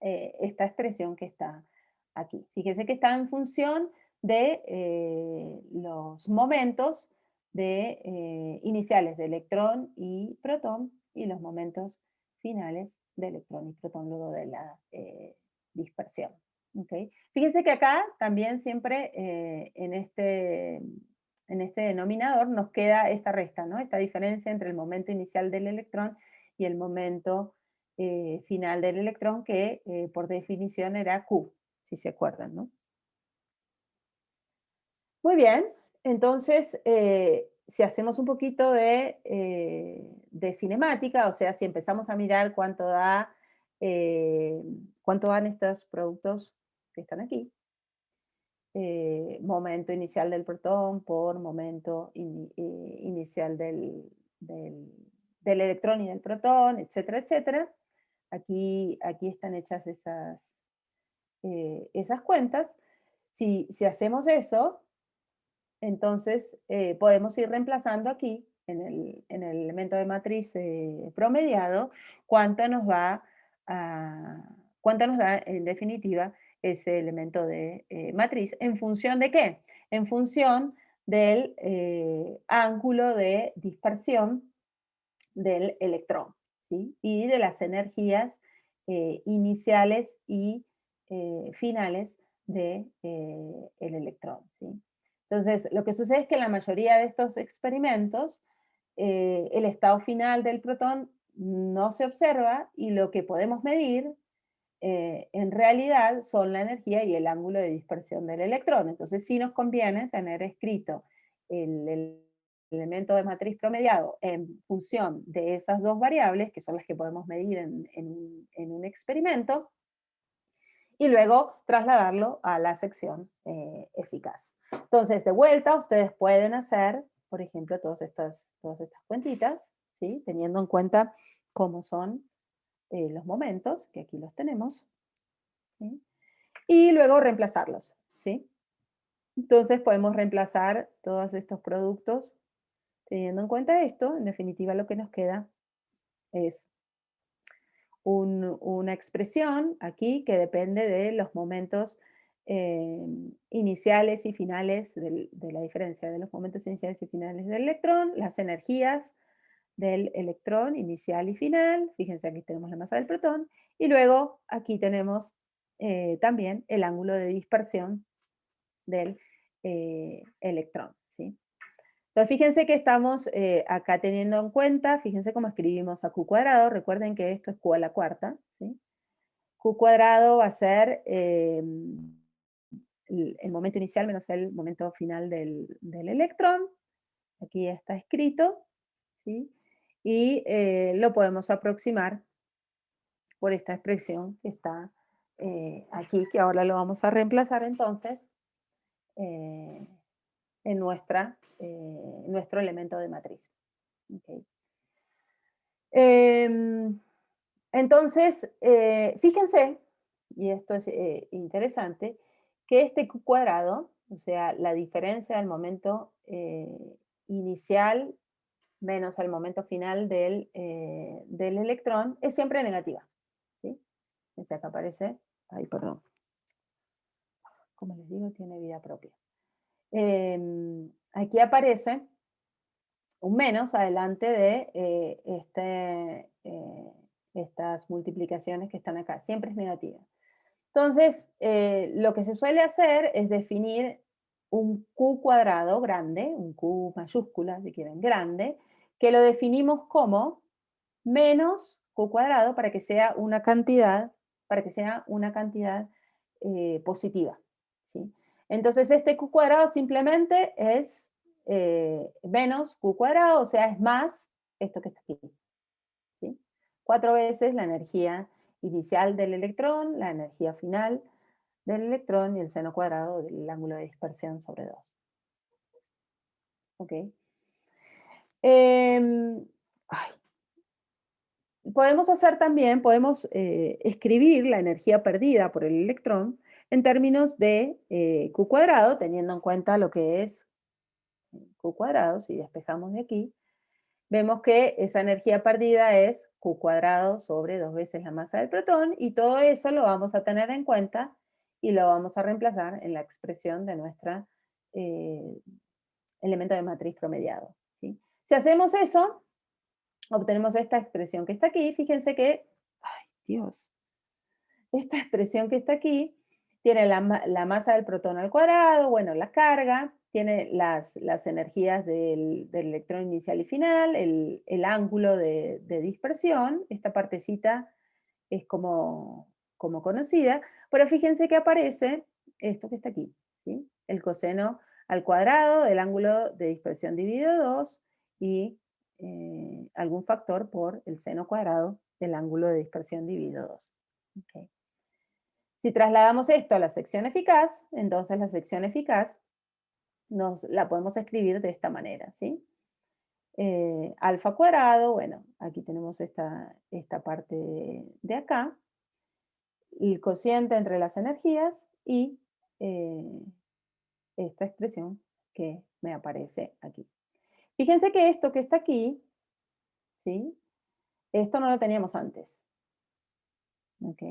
[SPEAKER 1] esta expresión que está aquí. Fíjense que está en función de los momentos iniciales de electrón y protón y los momentos finales de electrón y protón luego de la dispersión. ¿Okay? Fíjense que acá también siempre en este denominador nos queda esta resta, ¿no? Esta diferencia entre el momento inicial del electrón y el momento final del electrón, que por definición era Q, si se acuerdan, ¿no? Muy bien, entonces, si hacemos un poquito de cinemática, o sea, si empezamos a mirar cuánto dan estos productos que están aquí, momento inicial del protón por momento inicial del electrón y del protón, etcétera, etcétera. Aquí están hechas esas cuentas. Si hacemos eso, entonces podemos ir reemplazando aquí, en el elemento de matriz promediado, cuánto nos cuánto nos da, en definitiva, ese elemento de matriz. ¿En función de qué? En función del ángulo de dispersión del electrón, ¿sí? Y de las energías iniciales y finales del el electrón, ¿sí? Entonces, lo que sucede es que en la mayoría de estos experimentos, el estado final del protón no se observa y lo que podemos medir en realidad son la energía y el ángulo de dispersión del electrón. Entonces sí nos conviene tener escrito el elemento de matriz promediado en función de esas dos variables, que son las que podemos medir en un experimento, y luego trasladarlo a la sección eficaz. Entonces, de vuelta, ustedes pueden hacer, por ejemplo, todas estas cuentitas, ¿sí? Teniendo en cuenta cómo son los momentos, que aquí los tenemos, ¿sí? Y luego reemplazarlos, ¿sí? Entonces podemos reemplazar todos estos productos teniendo en cuenta esto. En definitiva, lo que nos queda es una expresión aquí que depende de los momentos iniciales y finales de la diferencia de los momentos iniciales y finales del electrón, las energías del electrón inicial y final. Fíjense, aquí tenemos la masa del protón. Y luego aquí tenemos también el ángulo de dispersión del electrón, ¿sí? Entonces, fíjense que estamos acá teniendo en cuenta, fíjense cómo escribimos a Q cuadrado, recuerden que esto es Q a la cuarta, ¿sí? Q cuadrado va a ser el momento inicial menos el momento final del electrón, aquí está escrito, ¿sí? Y lo podemos aproximar por esta expresión que está aquí, que ahora lo vamos a reemplazar entonces en nuestro elemento de matriz. Okay. Entonces, fíjense, y esto es interesante, que este Q cuadrado, o sea, la diferencia del momento inicial menos el momento final del electrón, es siempre negativa. ¿Sí? O sea, acá aparece, ay, perdón, como les digo, tiene vida propia. Aquí aparece un menos adelante de estas multiplicaciones que están acá, siempre es negativa. Entonces, lo que se suele hacer es definir un Q cuadrado grande, un Q mayúscula, si quieren, grande, que lo definimos como menos Q cuadrado para que sea una cantidad, positiva. ¿Sí? Entonces, este Q cuadrado simplemente es menos Q cuadrado, o sea, es más esto que está aquí. ¿Sí? 4 veces la energía inicial del electrón, la energía final del electrón y el seno cuadrado del ángulo de dispersión sobre 2. ¿Ok? Podemos hacer también, podemos escribir la energía perdida por el electrón en términos de Q cuadrado, teniendo en cuenta lo que es Q cuadrado, si despejamos de aquí, vemos que esa energía perdida es Q cuadrado sobre 2 veces la masa del protón, y todo eso lo vamos a tener en cuenta y lo vamos a reemplazar en la expresión de nuestro elemento de matriz promediado. ¿Sí? Si hacemos eso, obtenemos esta expresión que está aquí. Fíjense que, ay Dios, esta expresión que está aquí tiene la masa del protón al cuadrado, bueno, la carga, tiene las energías del electrón inicial y final, el ángulo de dispersión, esta partecita es como conocida, pero fíjense que aparece esto que está aquí, ¿sí? El coseno al cuadrado del ángulo de dispersión dividido 2 y algún factor por el seno cuadrado del ángulo de dispersión dividido 2. Okay. Si trasladamos esto a la sección eficaz, entonces la sección eficaz la podemos escribir de esta manera, ¿sí? Alfa cuadrado, bueno, aquí tenemos esta parte de acá, el cociente entre las energías y esta expresión que me aparece aquí. Fíjense que esto que está aquí, ¿sí? Esto no lo teníamos antes. ¿Ok?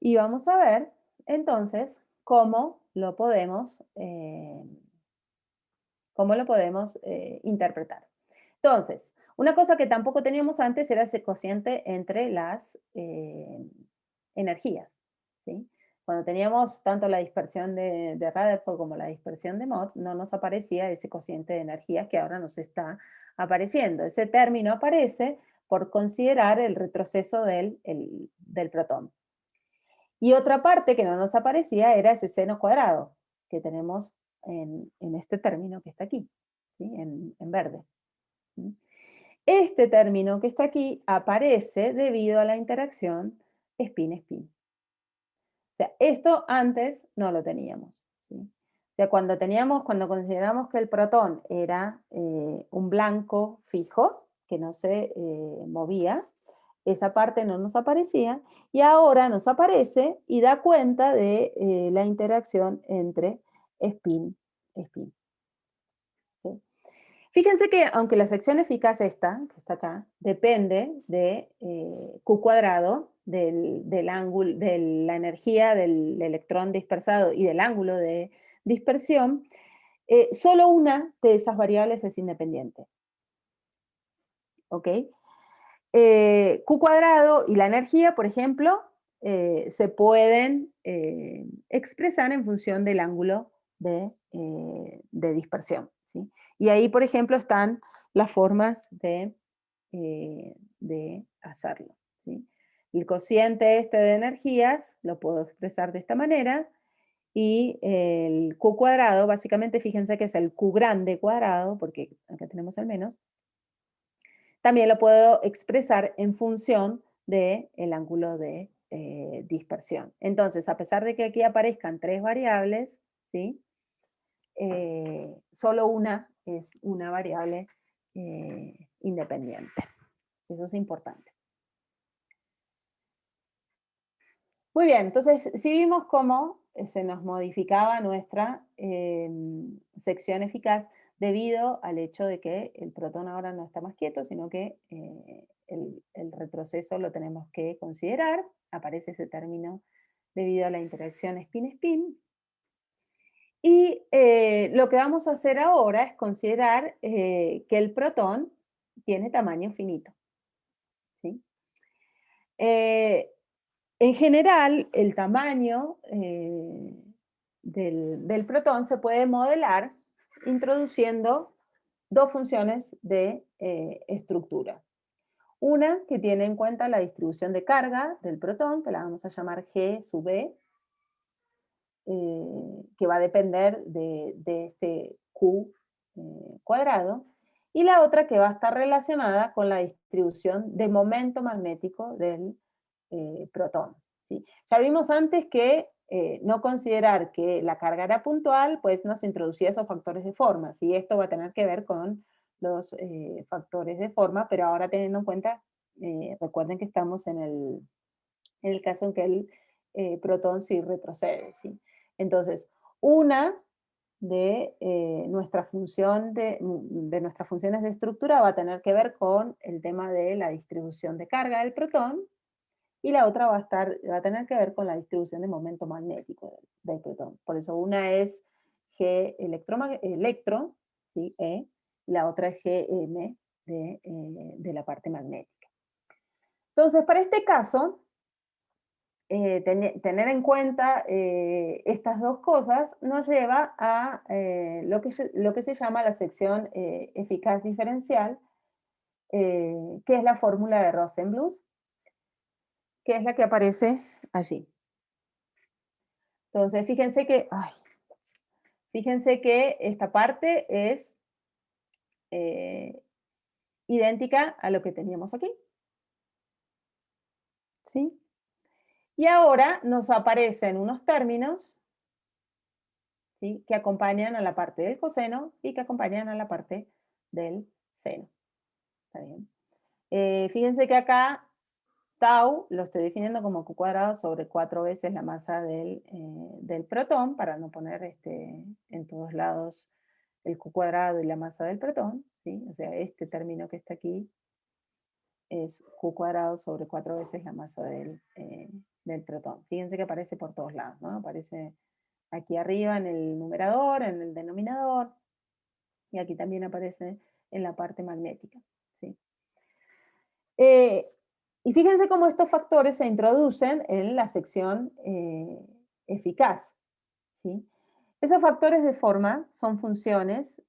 [SPEAKER 1] Y vamos a ver entonces cómo lo podemos interpretar. Entonces, una cosa que tampoco teníamos antes era ese cociente entre las energías. ¿Sí? Cuando teníamos tanto la dispersión de Rutherford como la dispersión de Mott, no nos aparecía ese cociente de energías que ahora nos está apareciendo. Ese término aparece por considerar el retroceso del protón. Y otra parte que no nos aparecía era ese seno cuadrado que tenemos en este término que está aquí, ¿sí? en verde. ¿Sí? Este término que está aquí aparece debido a la interacción spin-spin. O sea, esto antes no lo teníamos. ¿Sí? O sea, cuando consideramos que el protón era un blanco fijo, que no se movía, esa parte no nos aparecía, y ahora nos aparece y da cuenta de la interacción entre spin-spin. ¿Sí? Fíjense que aunque la sección eficaz esta, que está acá, depende de Q cuadrado, del ángulo, de la energía del electrón dispersado y del ángulo de dispersión, solo una de esas variables es independiente. ¿Ok? Q cuadrado y la energía, por ejemplo, se pueden expresar en función del ángulo de dispersión. ¿Sí? Y ahí, por ejemplo, están las formas de hacerlo. ¿Sí? El cociente este de energías lo puedo expresar de esta manera, y el Q cuadrado, básicamente, fíjense que es el Q grande cuadrado, porque acá tenemos el menos, también lo puedo expresar en función del ángulo de dispersión. Entonces, a pesar de que aquí aparezcan 3 variables, ¿sí? Solo una es una variable independiente. Eso es importante. Muy bien, entonces, si vimos cómo se nos modificaba nuestra sección eficaz debido al hecho de que el protón ahora no está más quieto, sino que el retroceso lo tenemos que considerar. Aparece ese término debido a la interacción spin-spin. Y lo que vamos a hacer ahora es considerar que el protón tiene tamaño finito. ¿Sí? En general, el tamaño del protón se puede modelar introduciendo dos funciones de estructura. Una que tiene en cuenta la distribución de carga del protón, que la vamos a llamar G sub E, que va a depender de este Q cuadrado, y la otra que va a estar relacionada con la distribución de momento magnético del protón. ¿Sí? Ya vimos antes que no considerar que la carga era puntual, pues nos introducía esos factores de forma, ¿sí? Esto va a tener que ver con los factores de forma, pero ahora teniendo en cuenta, recuerden que estamos en el caso en que el protón sí retrocede, ¿sí? Entonces, una de, nuestra función de nuestras funciones de estructura va a tener que ver con el tema de la distribución de carga del protón, y la otra va a tener que ver con la distribución de momento magnético del protón. Por eso una es G electro, ¿sí? E, y la otra es Gm de la parte magnética. Entonces, para este caso, tener en cuenta estas dos cosas nos lleva a lo que se llama la sección eficaz diferencial, que es la fórmula de Rosenbluth, que es la que aparece allí. Entonces, fíjense que esta parte es idéntica a lo que teníamos aquí. ¿Sí? Y ahora nos aparecen unos términos, ¿sí?, que acompañan a la parte del coseno y que acompañan a la parte del seno. ¿Está bien? Fíjense que acá tau lo estoy definiendo como Q cuadrado sobre 4 veces la masa del protón, para no poner en todos lados el Q cuadrado y la masa del protón, ¿sí? O sea, este término que está aquí es Q cuadrado sobre 4 veces la masa del protón. Fíjense que aparece por todos lados, ¿no? Aparece aquí arriba en el numerador, en el denominador, y aquí también aparece en la parte magnética, ¿sí? Y fíjense cómo estos factores se introducen en la sección eficaz, ¿sí? Esos factores de forma son funciones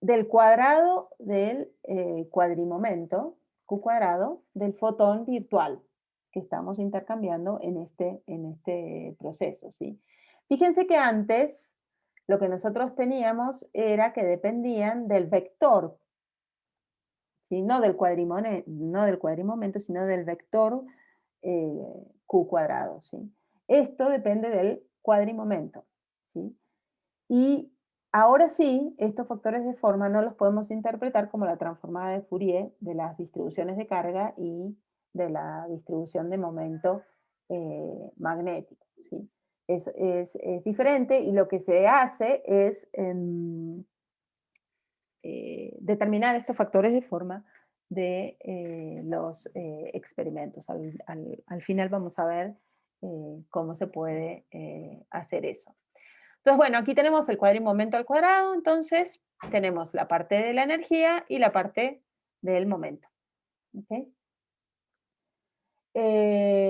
[SPEAKER 1] del cuadrado del cuadrimomento, Q cuadrado, del fotón virtual que estamos intercambiando en este proceso, ¿sí? Fíjense que antes lo que nosotros teníamos era que dependían del vector, ¿sí? No del cuadrimomento, sino del vector Q cuadrado, ¿sí? Esto depende del cuadrimomento, ¿sí? Y ahora sí, estos factores de forma no los podemos interpretar como la transformada de Fourier de las distribuciones de carga y de la distribución de momento magnético, ¿sí? Es diferente, y lo que se hace es determinar estos factores de forma de los experimentos. Al final vamos a ver cómo se puede hacer eso. Entonces, bueno, aquí tenemos el cuadrimomento al cuadrado, entonces tenemos la parte de la energía y la parte del momento. ¿Okay?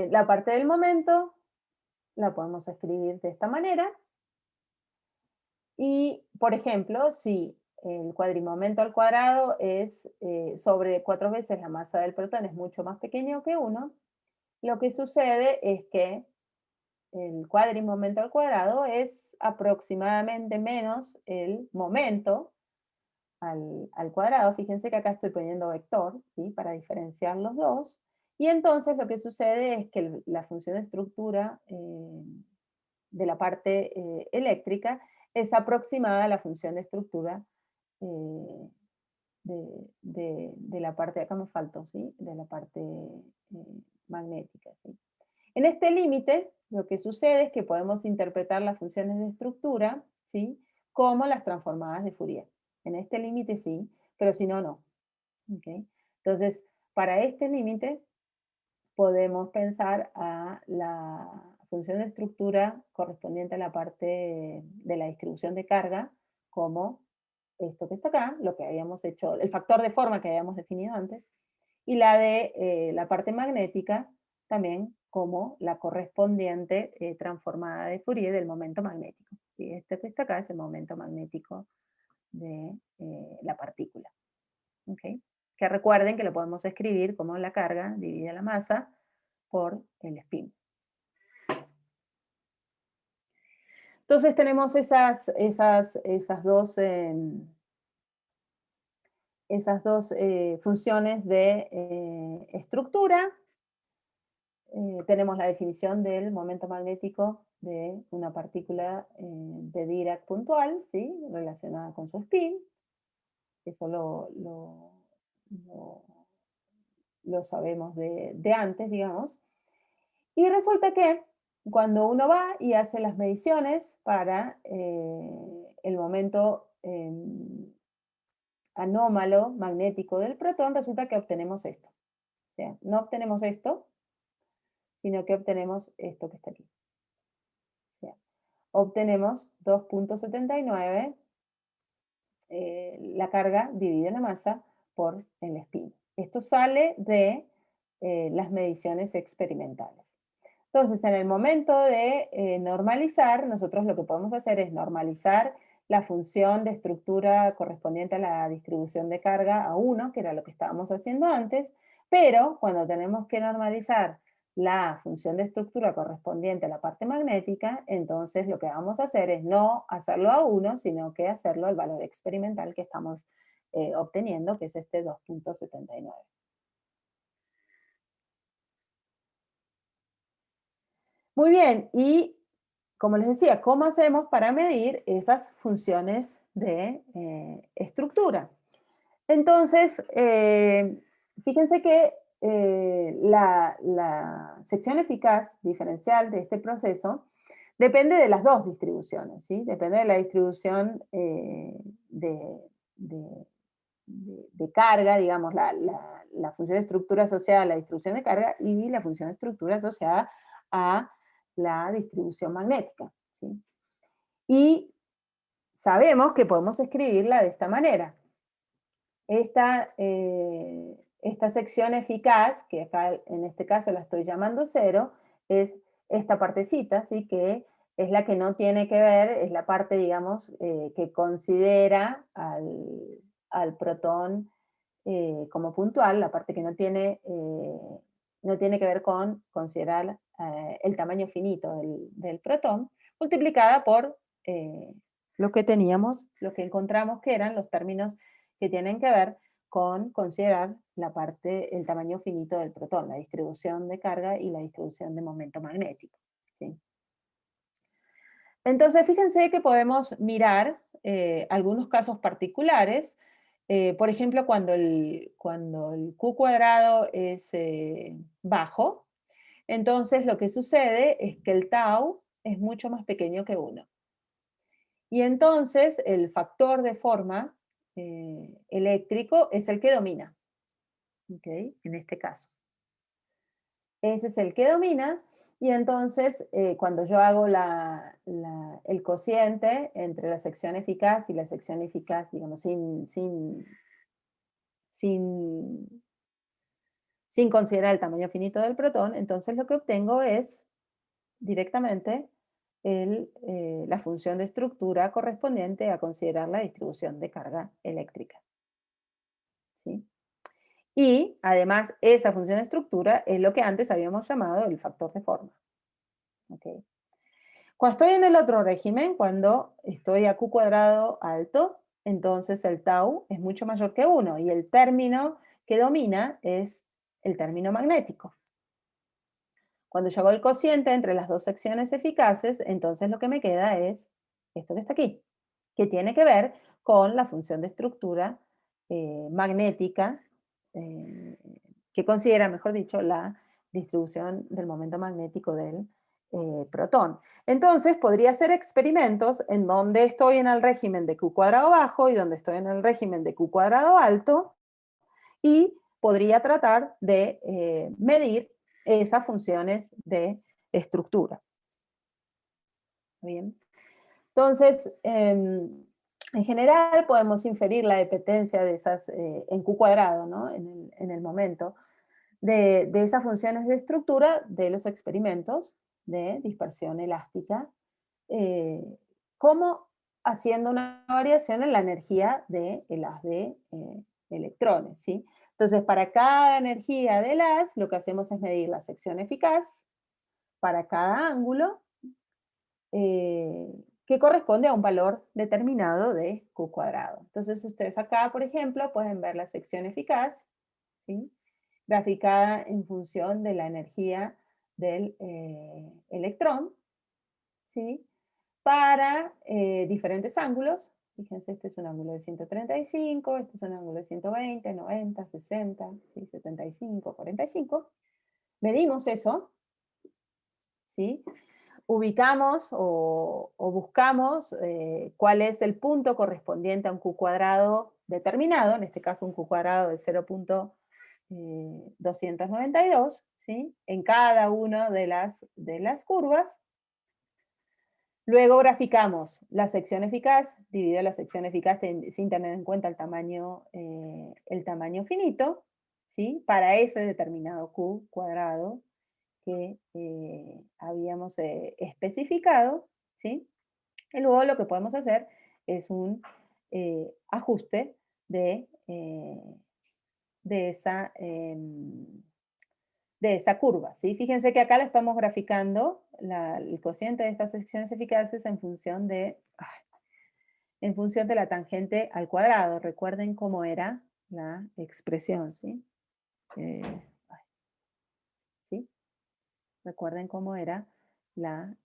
[SPEAKER 1] La parte del momento la podemos escribir de esta manera. Y, por ejemplo, si el cuadrimomento al cuadrado es sobre 4 veces la masa del protón, es mucho más pequeño que 1, lo que sucede es que el cuadrimomento al cuadrado es aproximadamente menos el momento al cuadrado. Fíjense que acá estoy poniendo vector, ¿sí?, para diferenciar los dos. Y entonces lo que sucede es que la función de estructura de la parte eléctrica es aproximada a la función de estructura de la parte, acá me faltó, ¿sí?, de la parte magnética, ¿sí? En este límite, lo que sucede es que podemos interpretar las funciones de estructura, ¿sí?, como las transformadas de Fourier. En este límite sí, pero si no, no. ¿Okay? Entonces, para este límite podemos pensar a la función de estructura correspondiente a la parte de la distribución de carga como esto que está acá, lo que habíamos hecho, el factor de forma que habíamos definido antes, y la de la parte magnética también como la correspondiente transformada de Fourier del momento magnético. ¿Sí? Este que está acá es el momento magnético de la partícula. ¿Okay? Que recuerden que lo podemos escribir como la carga divide la masa por el spin. Entonces tenemos esas dos funciones de estructura. Tenemos la definición del momento magnético de una partícula de Dirac puntual, ¿sí? Relacionada con su spin. Eso lo sabemos de antes, digamos. Y resulta que cuando uno va y hace las mediciones para el momento anómalo magnético del protón, resulta que obtenemos esto. O sea, no obtenemos esto, sino que obtenemos esto que está aquí. O sea, obtenemos 2.79 la carga divide la masa por el spin. Esto sale de las mediciones experimentales. Entonces, en el momento de normalizar, nosotros lo que podemos hacer es normalizar la función de estructura correspondiente a la distribución de carga a 1, que era lo que estábamos haciendo antes, pero cuando tenemos que normalizar la función de estructura correspondiente a la parte magnética, entonces lo que vamos a hacer es no hacerlo a 1, sino que hacerlo al valor experimental que estamos obteniendo, que es este 2.79. Muy bien, y como les decía, ¿cómo hacemos para medir esas funciones de estructura? Entonces, fíjense que la sección eficaz diferencial de este proceso depende de las dos distribuciones, ¿sí? Depende de la distribución de carga, digamos, la función de estructura asociada a la distribución de carga y la función de estructura asociada a la distribución magnética, ¿sí? Y sabemos que podemos escribirla de esta manera. Esta sección eficaz, que acá en este caso la estoy llamando 0, es esta partecita, ¿sí? Que es la que no tiene que ver, es la parte, digamos, que considera al protón como puntual, la parte que no tiene que ver con considerar el tamaño finito del protón, multiplicada por lo que teníamos, lo que encontramos que eran los términos que tienen que ver con considerar la parte, el tamaño finito del protón, la distribución de carga y la distribución de momento magnético. ¿Sí? Entonces, fíjense que podemos mirar algunos casos particulares. Por ejemplo, cuando el Q cuadrado es bajo, entonces lo que sucede es que el tau es mucho más pequeño que 1. Y entonces el factor de forma eléctrico es el que domina. ¿Okay? En este caso. Ese es el que domina. Y entonces, cuando yo hago el cociente entre la sección eficaz y la sección eficaz, digamos, sin considerar el tamaño finito del protón, entonces lo que obtengo es directamente la función de estructura correspondiente a considerar la distribución de carga eléctrica. ¿Sí? Y además esa función de estructura es lo que antes habíamos llamado el factor de forma. ¿Okay? Cuando estoy en el otro régimen, cuando estoy a Q cuadrado alto, entonces el tau es mucho mayor que 1 y el término que domina es el término magnético. Cuando yo hago el cociente entre las dos secciones eficaces, entonces lo que me queda es esto que está aquí, que tiene que ver con la función de estructura magnética, que considera, mejor dicho, la distribución del momento magnético del protón. Entonces podría hacer experimentos en donde estoy en el régimen de Q cuadrado bajo y donde estoy en el régimen de Q cuadrado alto, y podría tratar de medir esas funciones de estructura. Bien. Entonces, en general podemos inferir la dependencia de esas, en Q cuadrado, ¿no? En el momento, de esas funciones de estructura de los experimentos de dispersión elástica, como haciendo una variación en la energía de las de electrones, ¿sí? Entonces, para cada energía del haz, lo que hacemos es medir la sección eficaz para cada ángulo, que corresponde a un valor determinado de Q cuadrado. Entonces, ustedes acá, por ejemplo, pueden ver la sección eficaz, ¿sí? Graficada en función de la energía del electrón, ¿sí? Para diferentes ángulos. Fíjense, este es un ángulo de 135, este es un ángulo de 120, 90, 60, ¿sí? 75, 45. Medimos eso, ¿sí? Ubicamos o buscamos cuál es el punto correspondiente a un Q cuadrado determinado, en este caso un Q cuadrado de 0.292, ¿sí? En cada una de las curvas. Luego graficamos la sección eficaz, dividido la sección eficaz sin tener en cuenta el tamaño finito, ¿sí? Para ese determinado Q cuadrado que habíamos especificado, ¿sí? Y luego lo que podemos hacer es un ajuste de esa curva, ¿sí? Fíjense que acá la estamos graficando, el cociente de estas secciones eficaces en función de la tangente al cuadrado. Recuerden cómo era la expresión, ¿sí? ¿Sí? Recuerden cómo era la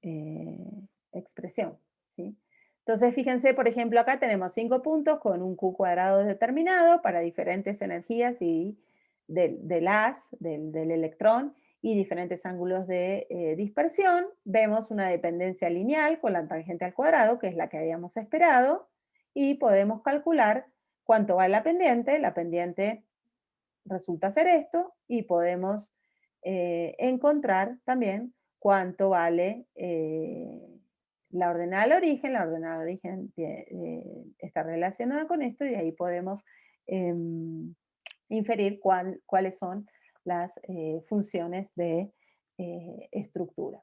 [SPEAKER 1] expresión, ¿sí? Entonces, fíjense, por ejemplo, acá tenemos 5 puntos con un Q cuadrado determinado para diferentes energías y del haz, del electrón, y diferentes ángulos de dispersión. Vemos una dependencia lineal con la tangente al cuadrado, que es la que habíamos esperado, y podemos calcular cuánto va la pendiente. La pendiente resulta ser esto, y podemos encontrar también cuánto vale la ordenada al origen. La ordenada al origen está relacionada con esto, y ahí podemos inferir cuáles son las funciones de estructura.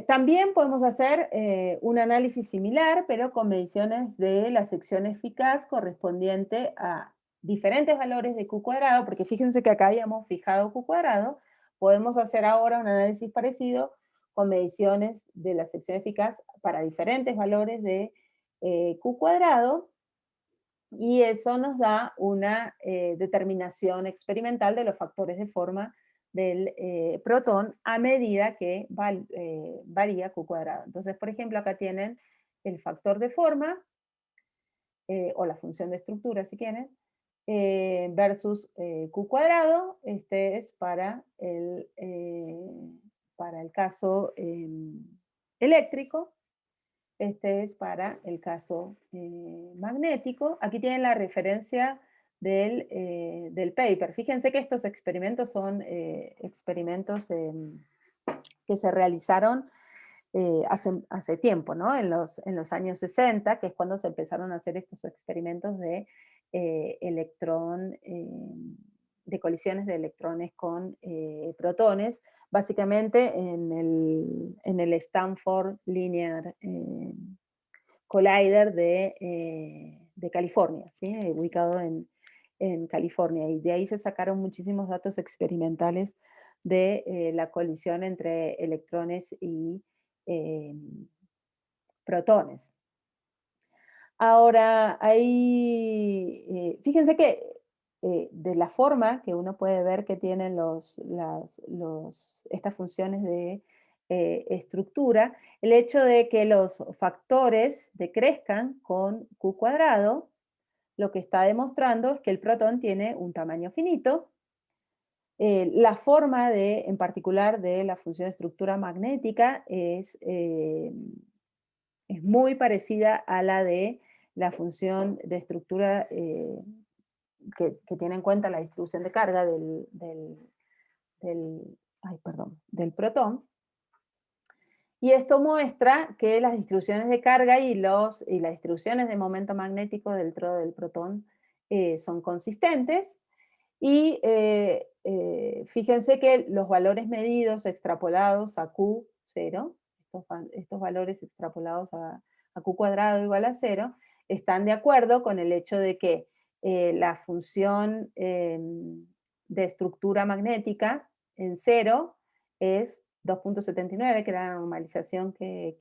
[SPEAKER 1] También podemos hacer un análisis similar, pero con mediciones de la sección eficaz correspondiente a diferentes valores de Q cuadrado, porque fíjense que acá habíamos fijado Q cuadrado. Podemos hacer ahora un análisis parecido con mediciones de la sección eficaz para diferentes valores de Q cuadrado, y eso nos da una determinación experimental de los factores de forma del protón a medida que varía Q cuadrado. Entonces, por ejemplo, acá tienen el factor de forma, o la función de estructura, si quieren, versus Q cuadrado. Este es para el caso eléctrico. Este es para el caso magnético. Aquí tienen la referencia del paper. Fíjense que estos experimentos son experimentos que se realizaron hace tiempo, ¿no? En los años 60, que es cuando se empezaron a hacer estos experimentos de de colisiones de electrones con protones, básicamente en el Stanford Linear Collider de California, ¿sí? Ubicado en California, y de ahí se sacaron muchísimos datos experimentales de la colisión entre electrones y protones. Ahora, fíjense que de la forma que uno puede ver que tienen estas funciones de estructura, el hecho de que los factores decrezcan con Q cuadrado, lo que está demostrando es que el protón tiene un tamaño finito, La forma en particular de la función de estructura magnética es muy parecida a la de la función de estructura que tiene en cuenta la distribución de carga del protón. Y esto muestra que las distribuciones de carga y las distribuciones de momento magnético dentro del protón son consistentes. Y fíjense que los valores medidos extrapolados a Q0, estos valores extrapolados a Q cuadrado igual a 0, están de acuerdo con el hecho de que la función de estructura magnética en 0 es 2.79, que era la normalización que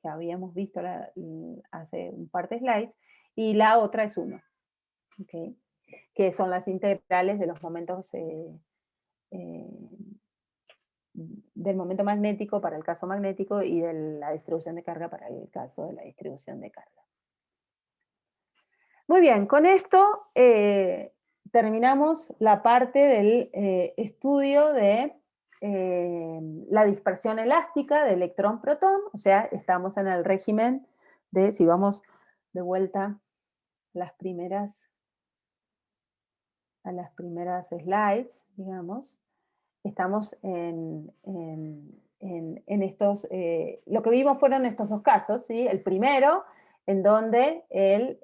[SPEAKER 1] habíamos visto hace un par de slides, y la otra es 1. ¿Okay? Que son las integrales de los momentos del momento magnético para el caso magnético y de la distribución de carga para el caso de la distribución de carga. Muy bien, con esto terminamos la parte del estudio de la dispersión elástica de electrón-protón, o sea, estamos en el régimen de, si vamos de vuelta a las primeras slides, digamos, estamos en estos, lo que vimos fueron estos dos casos, ¿sí? El primero, en donde el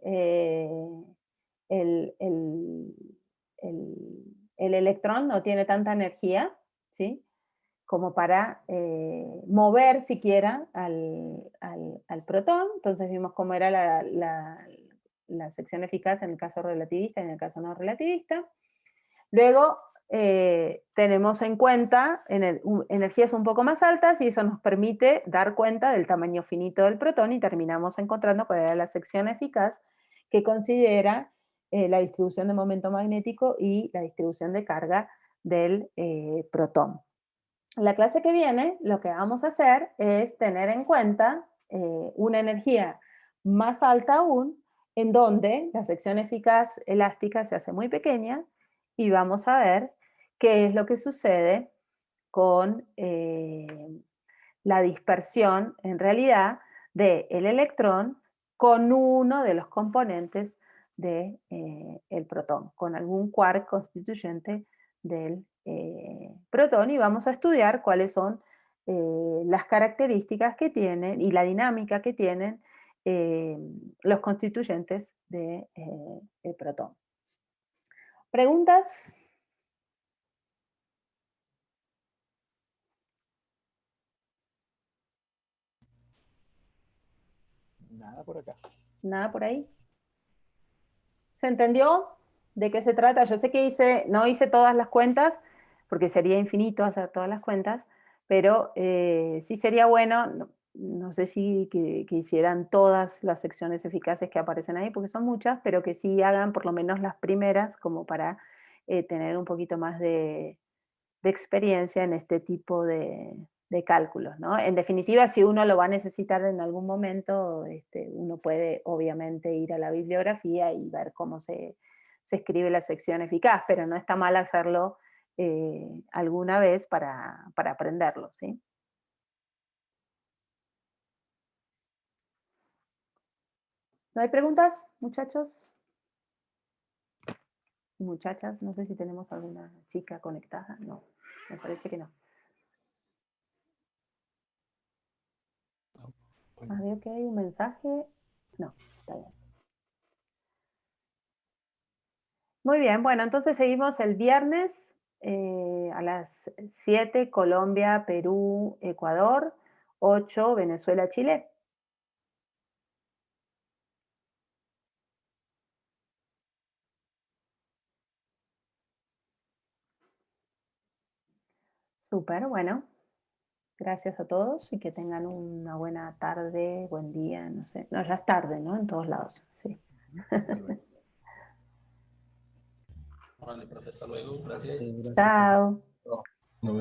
[SPEAKER 1] electrón no tiene tanta energía, ¿sí? Como para mover siquiera al protón. Entonces vimos cómo era la sección eficaz en el caso relativista y en el caso no relativista. Luego tenemos en cuenta energías un poco más altas y eso nos permite dar cuenta del tamaño finito del protón y terminamos encontrando cuál era la sección eficaz que considera la distribución de momento magnético y la distribución de carga del protón. En la clase que viene lo que vamos a hacer es tener en cuenta una energía más alta aún, en donde la sección eficaz elástica se hace muy pequeña y vamos a ver qué es lo que sucede con la dispersión, en realidad, del electrón con uno de los componentes del protón, con algún quark constituyente del protón, y vamos a estudiar cuáles son las características que tienen y la dinámica que tienen los constituyentes del protón. ¿Preguntas?
[SPEAKER 2] Nada por acá.
[SPEAKER 1] ¿Nada por ahí? ¿Se entendió de qué se trata? Yo sé que no hice todas las cuentas, porque sería infinito hacer todas las cuentas, pero sí sería bueno, no sé si que hicieran todas las secciones eficaces que aparecen ahí, porque son muchas, pero que sí hagan por lo menos las primeras, como para tener un poquito más de experiencia en este tipo de cálculos, ¿no? En definitiva, si uno lo va a necesitar en algún momento, uno puede obviamente ir a la bibliografía y ver cómo se escribe la sección eficaz, pero no está mal hacerlo alguna vez para aprenderlo, ¿sí? ¿No hay preguntas, muchachos? Muchachas, no sé si tenemos alguna chica conectada, no, me parece que no. Veo que hay un mensaje. No, está bien. Muy bien, bueno, entonces seguimos el viernes a las 7, Colombia, Perú, Ecuador, 8, Venezuela, Chile. Súper, bueno. Gracias a todos y que tengan una buena tarde, buen día, no sé. No, ya es tarde, ¿no? En todos lados, sí.
[SPEAKER 3] Vale, profe, hasta luego. Gracias.
[SPEAKER 1] Chao.